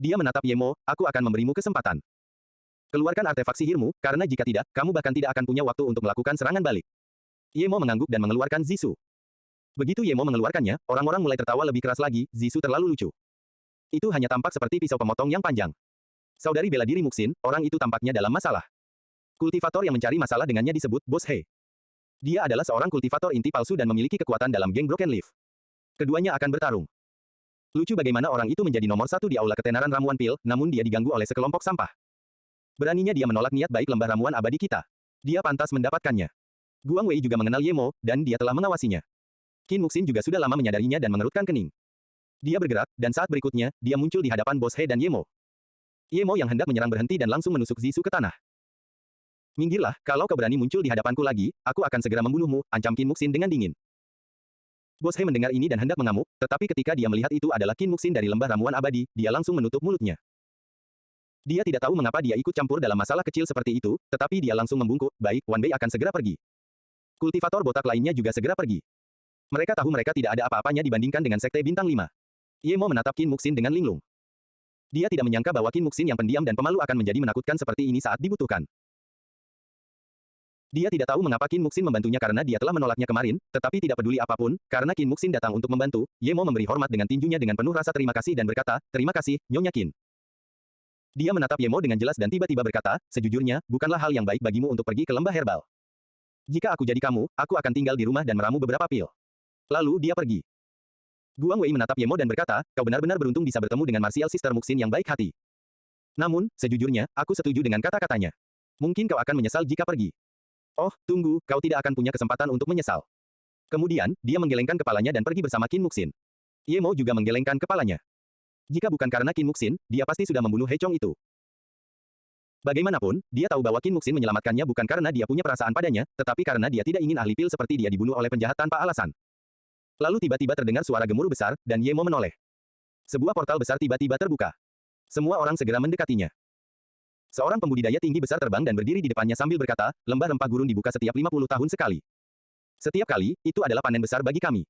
Dia menatap Ye Mo, aku akan memberimu kesempatan. Keluarkan artefak sihirmu, karena jika tidak, kamu bahkan tidak akan punya waktu untuk melakukan serangan balik. Ye Mo mengangguk dan mengeluarkan Zisu. Begitu Ye Mo mengeluarkannya, orang-orang mulai tertawa lebih keras lagi, Zisu terlalu lucu. Itu hanya tampak seperti pisau pemotong yang panjang. Saudari bela diri Muxin, orang itu tampaknya dalam masalah. Kultivator yang mencari masalah dengannya disebut Bos He. Dia adalah seorang kultivator inti palsu dan memiliki kekuatan dalam geng Broken Leaf. Keduanya akan bertarung. Lucu bagaimana orang itu menjadi nomor satu di aula ketenaran ramuan pil, namun dia diganggu oleh sekelompok sampah. Beraninya dia menolak niat baik lembah ramuan abadi kita. Dia pantas mendapatkannya. Guang Wei juga mengenal Ye Mo, dan dia telah mengawasinya. Qin Muxin juga sudah lama menyadarinya dan mengerutkan kening. Dia bergerak, dan saat berikutnya, dia muncul di hadapan Bos He dan Ye Mo. Ye Mo yang hendak menyerang berhenti dan langsung menusuk Zisu ke tanah. Minggirlah, kalau kau berani muncul di hadapanku lagi, aku akan segera membunuhmu, ancam Qin Muxin dengan dingin. Bos He mendengar ini dan hendak mengamuk, tetapi ketika dia melihat itu adalah Qin Muxin dari lembah ramuan abadi, dia langsung menutup mulutnya. Dia tidak tahu mengapa dia ikut campur dalam masalah kecil seperti itu, tetapi dia langsung membungkuk, baik, Wan Bei akan segera pergi. Kultivator botak lainnya juga segera pergi. Mereka tahu mereka tidak ada apa-apanya dibandingkan dengan Sekte Bintang 5. Ye Mo menatap Qin Muxin dengan linglung. Dia tidak menyangka bahwa Qin Muxin yang pendiam dan pemalu akan menjadi menakutkan seperti ini saat dibutuhkan. Dia tidak tahu mengapa Qin Muxin membantunya karena dia telah menolaknya kemarin, tetapi tidak peduli apapun, karena Qin Muxin datang untuk membantu, Ye Mo memberi hormat dengan tinjunya dengan penuh rasa terima kasih dan berkata, terima kasih, Nyonya Qin. Dia menatap Ye Mo dengan jelas dan tiba-tiba berkata, sejujurnya, bukanlah hal yang baik bagimu untuk pergi ke lembah herbal. Jika aku jadi kamu, aku akan tinggal di rumah dan meramu beberapa pil. Lalu dia pergi. Guang Wei menatap Ye Mo dan berkata, kau benar-benar beruntung bisa bertemu dengan Martial Sister Muxin yang baik hati. Namun, sejujurnya, aku setuju dengan kata-katanya. Mungkin kau akan menyesal jika pergi. Oh, tunggu, kau tidak akan punya kesempatan untuk menyesal. Kemudian, dia menggelengkan kepalanya dan pergi bersama Qin Muxin. Ye Mo juga menggelengkan kepalanya. Jika bukan karena Qin Muxin, dia pasti sudah membunuh He Chong itu. Bagaimanapun, dia tahu bahwa Qin Muxin menyelamatkannya bukan karena dia punya perasaan padanya, tetapi karena dia tidak ingin ahli pil seperti dia dibunuh oleh penjahat tanpa alasan. Lalu tiba-tiba terdengar suara gemuruh besar, dan Ye Mo menoleh. Sebuah portal besar tiba-tiba terbuka. Semua orang segera mendekatinya. Seorang pembudidaya tinggi besar terbang dan berdiri di depannya sambil berkata, lembah rempah gurun dibuka setiap 50 tahun sekali. Setiap kali, itu adalah panen besar bagi kami.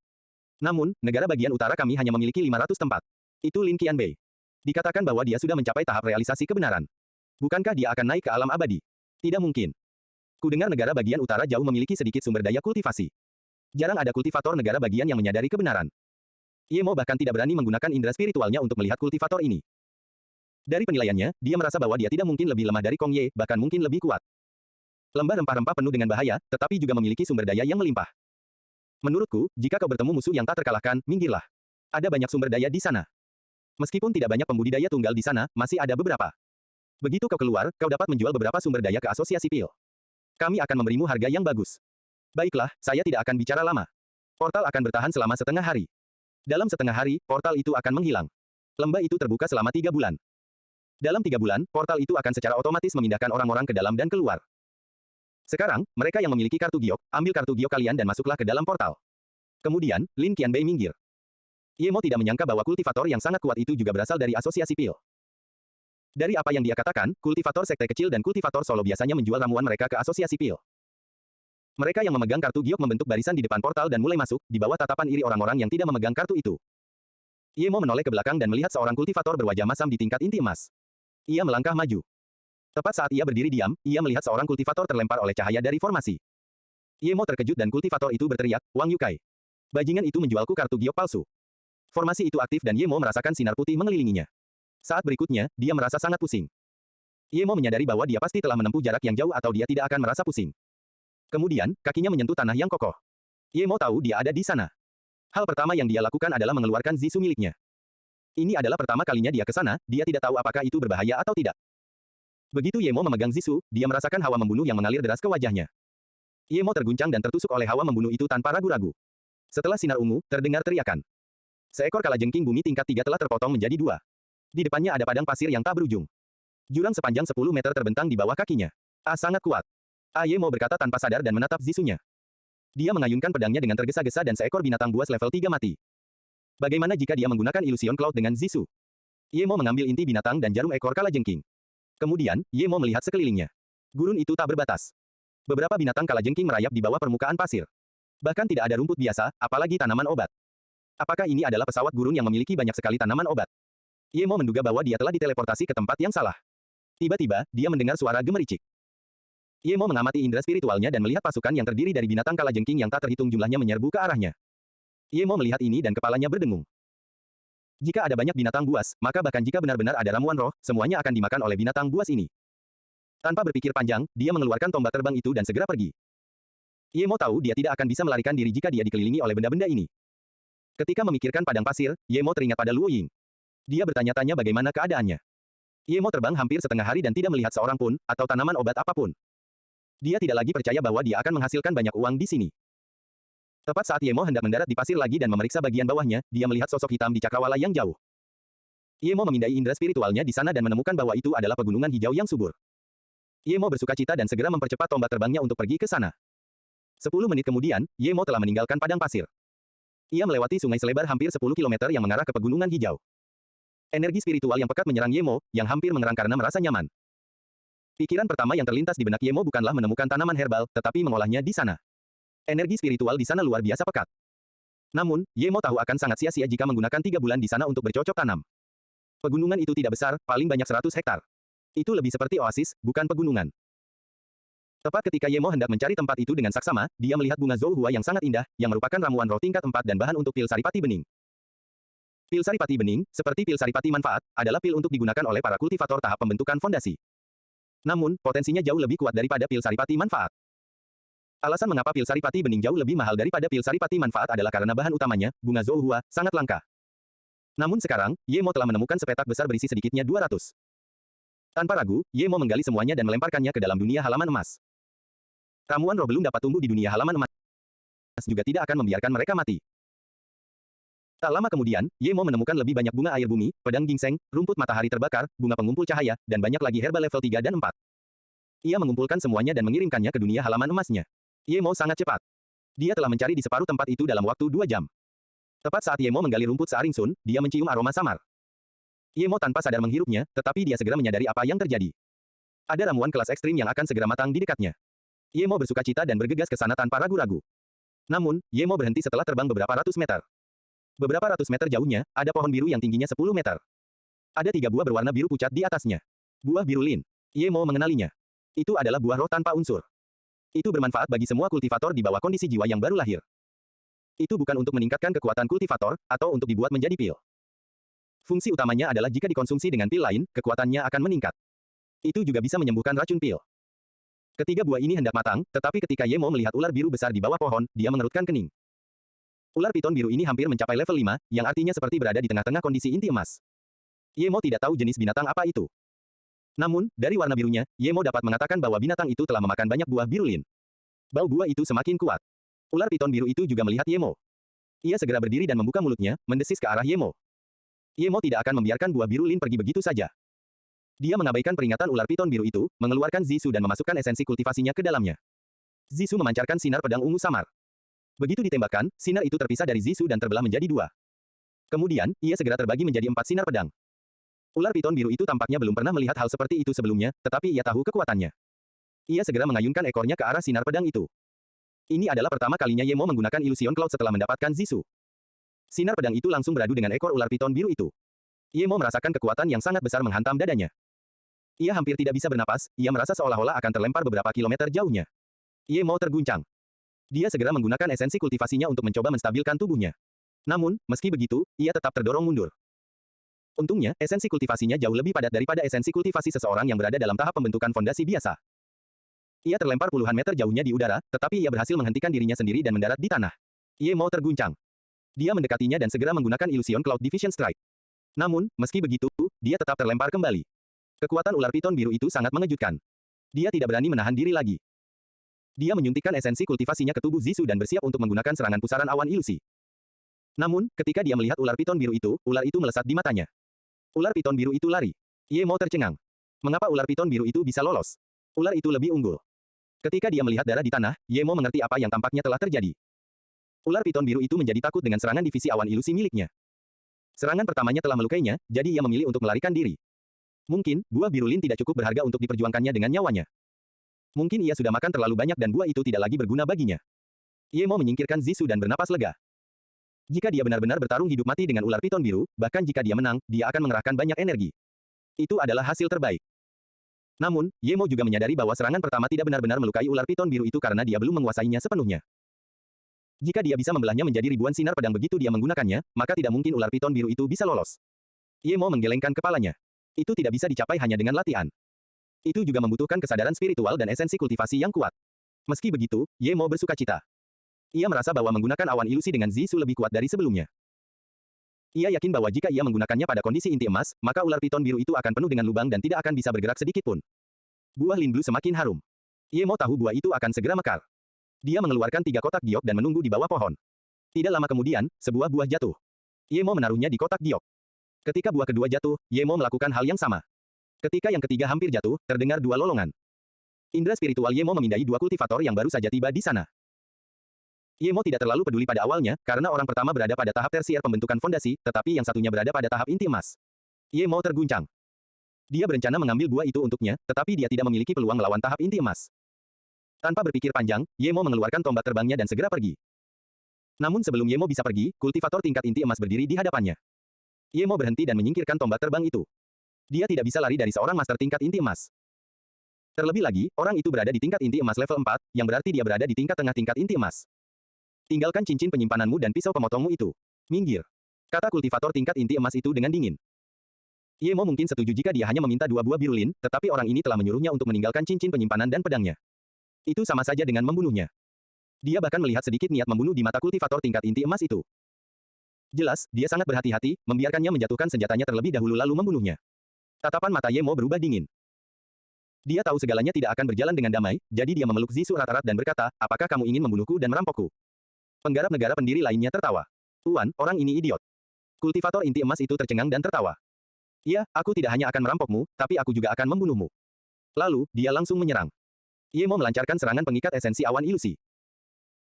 Namun, negara bagian utara kami hanya memiliki 500 tempat. Itu Lin Qianbei. Dikatakan bahwa dia sudah mencapai tahap realisasi kebenaran. Bukankah dia akan naik ke alam abadi? Tidak mungkin. Kudengar negara bagian utara jauh memiliki sedikit sumber daya kultivasi. Jarang ada kultivator negara bagian yang menyadari kebenaran. Ye Mo bahkan tidak berani menggunakan indera spiritualnya untuk melihat kultivator ini. Dari penilaiannya, dia merasa bahwa dia tidak mungkin lebih lemah dari Kong Ye, bahkan mungkin lebih kuat. Lembah rempah-rempah penuh dengan bahaya, tetapi juga memiliki sumber daya yang melimpah. Menurutku, jika kau bertemu musuh yang tak terkalahkan, minggirlah. Ada banyak sumber daya di sana. Meskipun tidak banyak pembudidaya tunggal di sana, masih ada beberapa. Begitu kau keluar, kau dapat menjual beberapa sumber daya ke asosiasi pil. Kami akan memberimu harga yang bagus. Baiklah, saya tidak akan bicara lama. Portal akan bertahan selama setengah hari. Dalam setengah hari, portal itu akan menghilang. Lembah itu terbuka selama 3 bulan. Dalam 3 bulan, portal itu akan secara otomatis memindahkan orang-orang ke dalam dan keluar. Sekarang, mereka yang memiliki kartu giok, ambil kartu giok kalian dan masuklah ke dalam portal. Kemudian, Lin Qianbei minggir. Ye Mo tidak menyangka bahwa kultivator yang sangat kuat itu juga berasal dari asosiasi pil. Dari apa yang dia katakan, kultivator sekte kecil dan kultivator solo biasanya menjual ramuan mereka ke asosiasi pil. Mereka yang memegang kartu giok membentuk barisan di depan portal dan mulai masuk, di bawah tatapan iri orang-orang yang tidak memegang kartu itu. Ye Mo menoleh ke belakang dan melihat seorang kultivator berwajah masam di tingkat inti emas. Ia melangkah maju. Tepat saat ia berdiri diam, ia melihat seorang kultivator terlempar oleh cahaya dari formasi. Ye Mo terkejut dan kultivator itu berteriak, Wang Yukai. Bajingan itu menjualku kartu giok palsu. Formasi itu aktif dan Ye Mo merasakan sinar putih mengelilinginya. Saat berikutnya, dia merasa sangat pusing. Ye Mo menyadari bahwa dia pasti telah menempuh jarak yang jauh atau dia tidak akan merasa pusing. Kemudian, kakinya menyentuh tanah yang kokoh. Ye Mo tahu dia ada di sana. Hal pertama yang dia lakukan adalah mengeluarkan Zisu miliknya. Ini adalah pertama kalinya dia ke sana, dia tidak tahu apakah itu berbahaya atau tidak. Begitu Ye Mo memegang Zisu, dia merasakan hawa membunuh yang mengalir deras ke wajahnya. Ye Mo terguncang dan tertusuk oleh hawa membunuh itu tanpa ragu-ragu. Setelah sinar ungu, terdengar teriakan. Seekor kalajengking bumi tingkat 3 telah terpotong menjadi 2. Di depannya ada padang pasir yang tak berujung. Jurang sepanjang 10 meter terbentang di bawah kakinya. Sangat kuat. Ye Mo berkata tanpa sadar dan menatap Zisunya. Dia mengayunkan pedangnya dengan tergesa-gesa dan seekor binatang buas level 3 mati. Bagaimana jika dia menggunakan Illusion Cloud dengan Zisu? Ye Mo mengambil inti binatang dan jarum ekor kalajengking. Kemudian, Ye Mo melihat sekelilingnya. Gurun itu tak berbatas. Beberapa binatang kalajengking merayap di bawah permukaan pasir. Bahkan tidak ada rumput biasa, apalagi tanaman obat. Apakah ini adalah pesawat gurun yang memiliki banyak sekali tanaman obat? Ye Mo menduga bahwa dia telah diteleportasi ke tempat yang salah. Tiba-tiba, dia mendengar suara gemericik. Ye Mo mengamati indera spiritualnya dan melihat pasukan yang terdiri dari binatang kalajengking yang tak terhitung jumlahnya menyerbu ke arahnya. Ye Mo melihat ini dan kepalanya berdengung. Jika ada banyak binatang buas, maka bahkan jika benar-benar ada ramuan roh, semuanya akan dimakan oleh binatang buas ini. Tanpa berpikir panjang, dia mengeluarkan tombak terbang itu dan segera pergi. Ye Mo tahu dia tidak akan bisa melarikan diri jika dia dikelilingi oleh benda-benda ini. Ketika memikirkan padang pasir, Ye Mo teringat pada Luo Ying. Dia bertanya-tanya bagaimana keadaannya. Ye Mo terbang hampir setengah hari dan tidak melihat seorang pun, atau tanaman obat apapun. Dia tidak lagi percaya bahwa dia akan menghasilkan banyak uang di sini. Tepat saat Ye Mo hendak mendarat di pasir lagi dan memeriksa bagian bawahnya, dia melihat sosok hitam di cakrawala yang jauh. Ye Mo memindai indera spiritualnya di sana dan menemukan bahwa itu adalah pegunungan hijau yang subur. Ye Mo bersukacita dan segera mempercepat tombak terbangnya untuk pergi ke sana. 10 menit kemudian, Ye Mo telah meninggalkan padang pasir. Ia melewati sungai selebar hampir 10 km yang mengarah ke pegunungan hijau. Energi spiritual yang pekat menyerang Ye Mo, yang hampir mengerang karena merasa nyaman. Pikiran pertama yang terlintas di benak Ye Mo bukanlah menemukan tanaman herbal, tetapi mengolahnya di sana. Energi spiritual di sana luar biasa pekat. Namun, Ye Mo tahu akan sangat sia-sia jika menggunakan 3 bulan di sana untuk bercocok tanam. Pegunungan itu tidak besar, paling banyak 100 hektar. Itu lebih seperti oasis, bukan pegunungan. Tepat ketika Ye Mo hendak mencari tempat itu dengan saksama, dia melihat bunga Zhouhua yang sangat indah, yang merupakan ramuan roh tingkat 4 dan bahan untuk pil saripati bening. Pil saripati bening, seperti pil saripati manfaat, adalah pil untuk digunakan oleh para kultivator tahap pembentukan fondasi. Namun, potensinya jauh lebih kuat daripada pil saripati manfaat. Alasan mengapa pil saripati bening jauh lebih mahal daripada pil saripati manfaat adalah karena bahan utamanya, bunga Zhouhua, sangat langka. Namun sekarang, Ye Mo telah menemukan sepetak besar berisi sedikitnya 200. Tanpa ragu, Ye Mo menggali semuanya dan melemparkannya ke dalam dunia halaman emas. Ramuan roh belum dapat tumbuh di dunia halaman emas juga tidak akan membiarkan mereka mati. Tak lama kemudian, Ye Mo menemukan lebih banyak bunga air bumi, pedang ginseng, rumput matahari terbakar, bunga pengumpul cahaya, dan banyak lagi herba level 3 dan 4. Ia mengumpulkan semuanya dan mengirimkannya ke dunia halaman emasnya. Ye Mo sangat cepat. Dia telah mencari di separuh tempat itu dalam waktu 2 jam. Tepat saat Ye Mo menggali rumput searing sun, dia mencium aroma samar. Ye Mo tanpa sadar menghirupnya, tetapi dia segera menyadari apa yang terjadi. Ada ramuan kelas ekstrim yang akan segera matang di dekatnya. Ye Mo bersukacita dan bergegas ke sana tanpa ragu-ragu. Namun, Ye Mo berhenti setelah terbang beberapa ratus meter. Beberapa ratus meter jauhnya, ada pohon biru yang tingginya 10 meter. Ada 3 buah berwarna biru pucat di atasnya. Buah biru lin. Ye Mo mengenalinya. Itu adalah buah roh tanpa unsur. Itu bermanfaat bagi semua kultivator di bawah kondisi jiwa yang baru lahir. Itu bukan untuk meningkatkan kekuatan kultivator, atau untuk dibuat menjadi pil. Fungsi utamanya adalah jika dikonsumsi dengan pil lain, kekuatannya akan meningkat. Itu juga bisa menyembuhkan racun pil. Ketiga buah ini hendak matang, tetapi ketika Ye Mo melihat ular biru besar di bawah pohon, dia mengerutkan kening. Ular piton biru ini hampir mencapai level 5, yang artinya seperti berada di tengah-tengah kondisi inti emas. Ye Mo tidak tahu jenis binatang apa itu. Namun, dari warna birunya, Ye Mo dapat mengatakan bahwa binatang itu telah memakan banyak buah biru lin. Bau buah itu semakin kuat. Ular piton biru itu juga melihat Ye Mo. Ia segera berdiri dan membuka mulutnya, mendesis ke arah Ye Mo. Ye Mo tidak akan membiarkan buah biru lin pergi begitu saja. Dia mengabaikan peringatan ular piton biru itu, mengeluarkan Zisu dan memasukkan esensi kultivasinya ke dalamnya. Zisu memancarkan sinar pedang ungu samar. Begitu ditembakkan, sinar itu terpisah dari Zisu dan terbelah menjadi 2. Kemudian, ia segera terbagi menjadi 4 sinar pedang. Ular piton biru itu tampaknya belum pernah melihat hal seperti itu sebelumnya, tetapi ia tahu kekuatannya. Ia segera mengayunkan ekornya ke arah sinar pedang itu. Ini adalah pertama kalinya Ye Mo menggunakan Illusion Cloud setelah mendapatkan Zisu. Sinar pedang itu langsung beradu dengan ekor ular piton biru itu. Ye Mo merasakan kekuatan yang sangat besar menghantam dadanya. Ia hampir tidak bisa bernapas, ia merasa seolah-olah akan terlempar beberapa kilometer jauhnya. Ye Mo terguncang. Dia segera menggunakan esensi kultivasinya untuk mencoba menstabilkan tubuhnya. Namun, meski begitu, ia tetap terdorong mundur. Untungnya, esensi kultivasinya jauh lebih padat daripada esensi kultivasi seseorang yang berada dalam tahap pembentukan fondasi biasa. Ia terlempar puluhan meter jauhnya di udara, tetapi ia berhasil menghentikan dirinya sendiri dan mendarat di tanah. Ye Mo terguncang. Dia mendekatinya dan segera menggunakan Illusion Cloud Division Strike. Namun, meski begitu, dia tetap terlempar kembali. Kekuatan ular piton biru itu sangat mengejutkan. Dia tidak berani menahan diri lagi. Dia menyuntikkan esensi kultivasinya ke tubuh Zisu dan bersiap untuk menggunakan serangan pusaran awan ilusi. Namun, ketika dia melihat ular piton biru itu, ular itu melesat di matanya. Ular piton biru itu lari. Ye Mo tercengang. Mengapa ular piton biru itu bisa lolos? Ular itu lebih unggul. Ketika dia melihat darah di tanah, Ye Mo mengerti apa yang tampaknya telah terjadi. Ular piton biru itu menjadi takut dengan serangan divisi awan ilusi miliknya. Serangan pertamanya telah melukainya, jadi ia memilih untuk melarikan diri. Mungkin, buah biru lin tidak cukup berharga untuk diperjuangkannya dengan nyawanya. Mungkin ia sudah makan terlalu banyak dan buah itu tidak lagi berguna baginya. Ye Mo menyingkirkan Zisu dan bernapas lega. Jika dia benar-benar bertarung hidup mati dengan ular piton biru, bahkan jika dia menang, dia akan mengerahkan banyak energi. Itu adalah hasil terbaik. Namun, Ye Mo juga menyadari bahwa serangan pertama tidak benar-benar melukai ular piton biru itu karena dia belum menguasainya sepenuhnya. Jika dia bisa membelahnya menjadi ribuan sinar pedang begitu dia menggunakannya, maka tidak mungkin ular piton biru itu bisa lolos. Ye Mo menggelengkan kepalanya. Itu tidak bisa dicapai hanya dengan latihan. Itu juga membutuhkan kesadaran spiritual dan esensi kultivasi yang kuat. Meski begitu, Ye Mo bersukacita. Ia merasa bahwa menggunakan awan ilusi dengan Zisu lebih kuat dari sebelumnya. Ia yakin bahwa jika ia menggunakannya pada kondisi inti emas, maka ular piton biru itu akan penuh dengan lubang dan tidak akan bisa bergerak sedikit pun. Buah Lin Blue semakin harum. Ye Mo tahu buah itu akan segera mekar. Dia mengeluarkan 3 kotak giok dan menunggu di bawah pohon. Tidak lama kemudian, sebuah buah jatuh. Ye Mo menaruhnya di kotak giok. Ketika buah kedua jatuh, Ye Mo melakukan hal yang sama. Ketika yang ketiga hampir jatuh, terdengar 2 lolongan. Indra spiritual Ye Mo memindai 2 kultivator yang baru saja tiba di sana. Ye Mo tidak terlalu peduli pada awalnya, karena orang pertama berada pada tahap tersier pembentukan fondasi, tetapi yang satunya berada pada tahap inti emas. Ye Mo terguncang. Dia berencana mengambil buah itu untuknya, tetapi dia tidak memiliki peluang melawan tahap inti emas. Tanpa berpikir panjang, Ye Mo mengeluarkan tombak terbangnya dan segera pergi. Namun sebelum Ye Mo bisa pergi, kultivator tingkat inti emas berdiri di hadapannya. Ye Mo berhenti dan menyingkirkan tombak terbang itu. Dia tidak bisa lari dari seorang master tingkat inti emas. Terlebih lagi, orang itu berada di tingkat inti emas level 4, yang berarti dia berada di tingkat tengah tingkat inti emas. Tinggalkan cincin penyimpananmu dan pisau pemotongmu itu. Minggir. Kata kultivator tingkat inti emas itu dengan dingin. Ye Mo mungkin setuju jika dia hanya meminta 2 buah biru lin, tetapi orang ini telah menyuruhnya untuk meninggalkan cincin penyimpanan dan pedangnya. Itu sama saja dengan membunuhnya. Dia bahkan melihat sedikit niat membunuh di mata kultivator tingkat inti emas itu. Jelas, dia sangat berhati-hati, membiarkannya menjatuhkan senjatanya terlebih dahulu lalu membunuhnya. Tatapan mata Ye Mo berubah dingin. Dia tahu segalanya tidak akan berjalan dengan damai, jadi dia memeluk Zisu erat-erat dan berkata, apakah kamu ingin membunuhku dan merampokku? Penggarap negara pendiri lainnya tertawa. Tuan, orang ini idiot. Kultivator inti emas itu tercengang dan tertawa. "Iya, aku tidak hanya akan merampokmu, tapi aku juga akan membunuhmu." Lalu, dia langsung menyerang. Ye Mo melancarkan serangan pengikat esensi awan ilusi.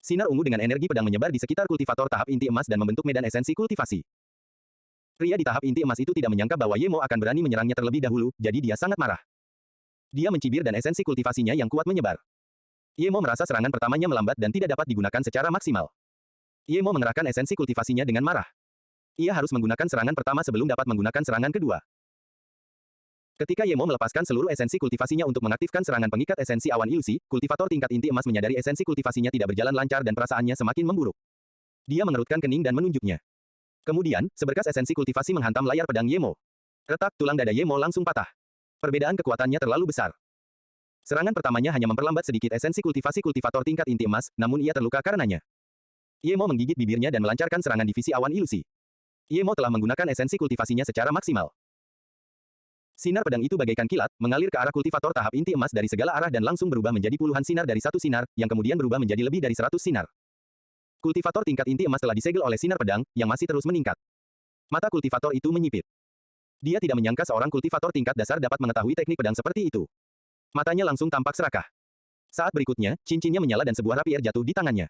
Sinar ungu dengan energi pedang menyebar di sekitar kultivator tahap inti emas dan membentuk medan esensi kultivasi. Pria di tahap inti emas itu tidak menyangka bahwa Ye Mo akan berani menyerangnya terlebih dahulu, jadi dia sangat marah. Dia mencibir dan esensi kultivasinya yang kuat menyebar. Ye Mo merasa serangan pertamanya melambat dan tidak dapat digunakan secara maksimal. Ye Mo mengerahkan esensi kultivasinya dengan marah. Ia harus menggunakan serangan pertama sebelum dapat menggunakan serangan kedua. Ketika Ye Mo melepaskan seluruh esensi kultivasinya untuk mengaktifkan serangan pengikat esensi awan ilusi, kultivator tingkat inti emas menyadari esensi kultivasinya tidak berjalan lancar dan perasaannya semakin memburuk. Dia mengerutkan kening dan menunjuknya. Kemudian, seberkas esensi kultivasi menghantam layar pedang Ye Mo. Retak, tulang dada Ye Mo langsung patah. Perbedaan kekuatannya terlalu besar. Serangan pertamanya hanya memperlambat sedikit esensi kultivasi kultivator tingkat inti emas, namun ia terluka karenanya. Ye Mo menggigit bibirnya dan melancarkan serangan divisi awan ilusi. Ye Mo telah menggunakan esensi kultivasinya secara maksimal. Sinar pedang itu bagaikan kilat, mengalir ke arah kultivator tahap inti emas dari segala arah dan langsung berubah menjadi puluhan sinar dari satu sinar, yang kemudian berubah menjadi lebih dari 100 sinar. Kultivator tingkat inti emas telah disegel oleh sinar pedang, yang masih terus meningkat. Mata kultivator itu menyipit. Dia tidak menyangka seorang kultivator tingkat dasar dapat mengetahui teknik pedang seperti itu. Matanya langsung tampak serakah. Saat berikutnya, cincinnya menyala dan sebuah rapier jatuh di tangannya.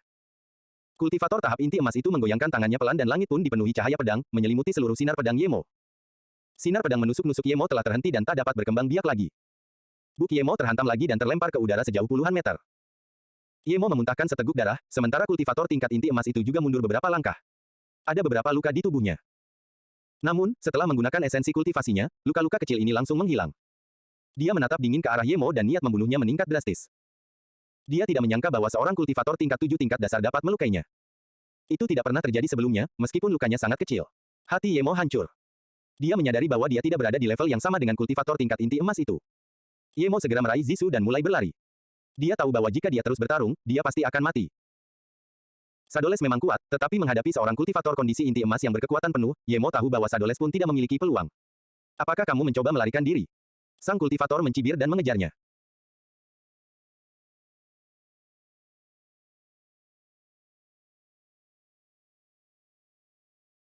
Kultivator tahap inti emas itu menggoyangkan tangannya pelan dan langit pun dipenuhi cahaya pedang, menyelimuti seluruh sinar pedang Ye Mo. Sinar pedang menusuk-nusuk Ye Mo telah terhenti dan tak dapat berkembang biak lagi. Buk Ye Mo terhantam lagi dan terlempar ke udara sejauh puluhan meter. Ye Mo memuntahkan seteguk darah, sementara kultivator tingkat inti emas itu juga mundur beberapa langkah. Ada beberapa luka di tubuhnya. Namun, setelah menggunakan esensi kultivasinya, luka-luka kecil ini langsung menghilang. Dia menatap dingin ke arah Ye Mo dan niat membunuhnya meningkat drastis. Dia tidak menyangka bahwa seorang kultivator tingkat 7 tingkat dasar dapat melukainya. Itu tidak pernah terjadi sebelumnya, meskipun lukanya sangat kecil. Hati Ye Mo hancur. Dia menyadari bahwa dia tidak berada di level yang sama dengan kultivator tingkat inti emas itu. Ye Mo segera meraih Zisu dan mulai berlari. Dia tahu bahwa jika dia terus bertarung, dia pasti akan mati. Sadoles memang kuat, tetapi menghadapi seorang kultivator kondisi inti emas yang berkekuatan penuh, Ye Mo tahu bahwa Sadoles pun tidak memiliki peluang. "Apakah kamu mencoba melarikan diri?" Sang kultivator mencibir dan mengejarnya.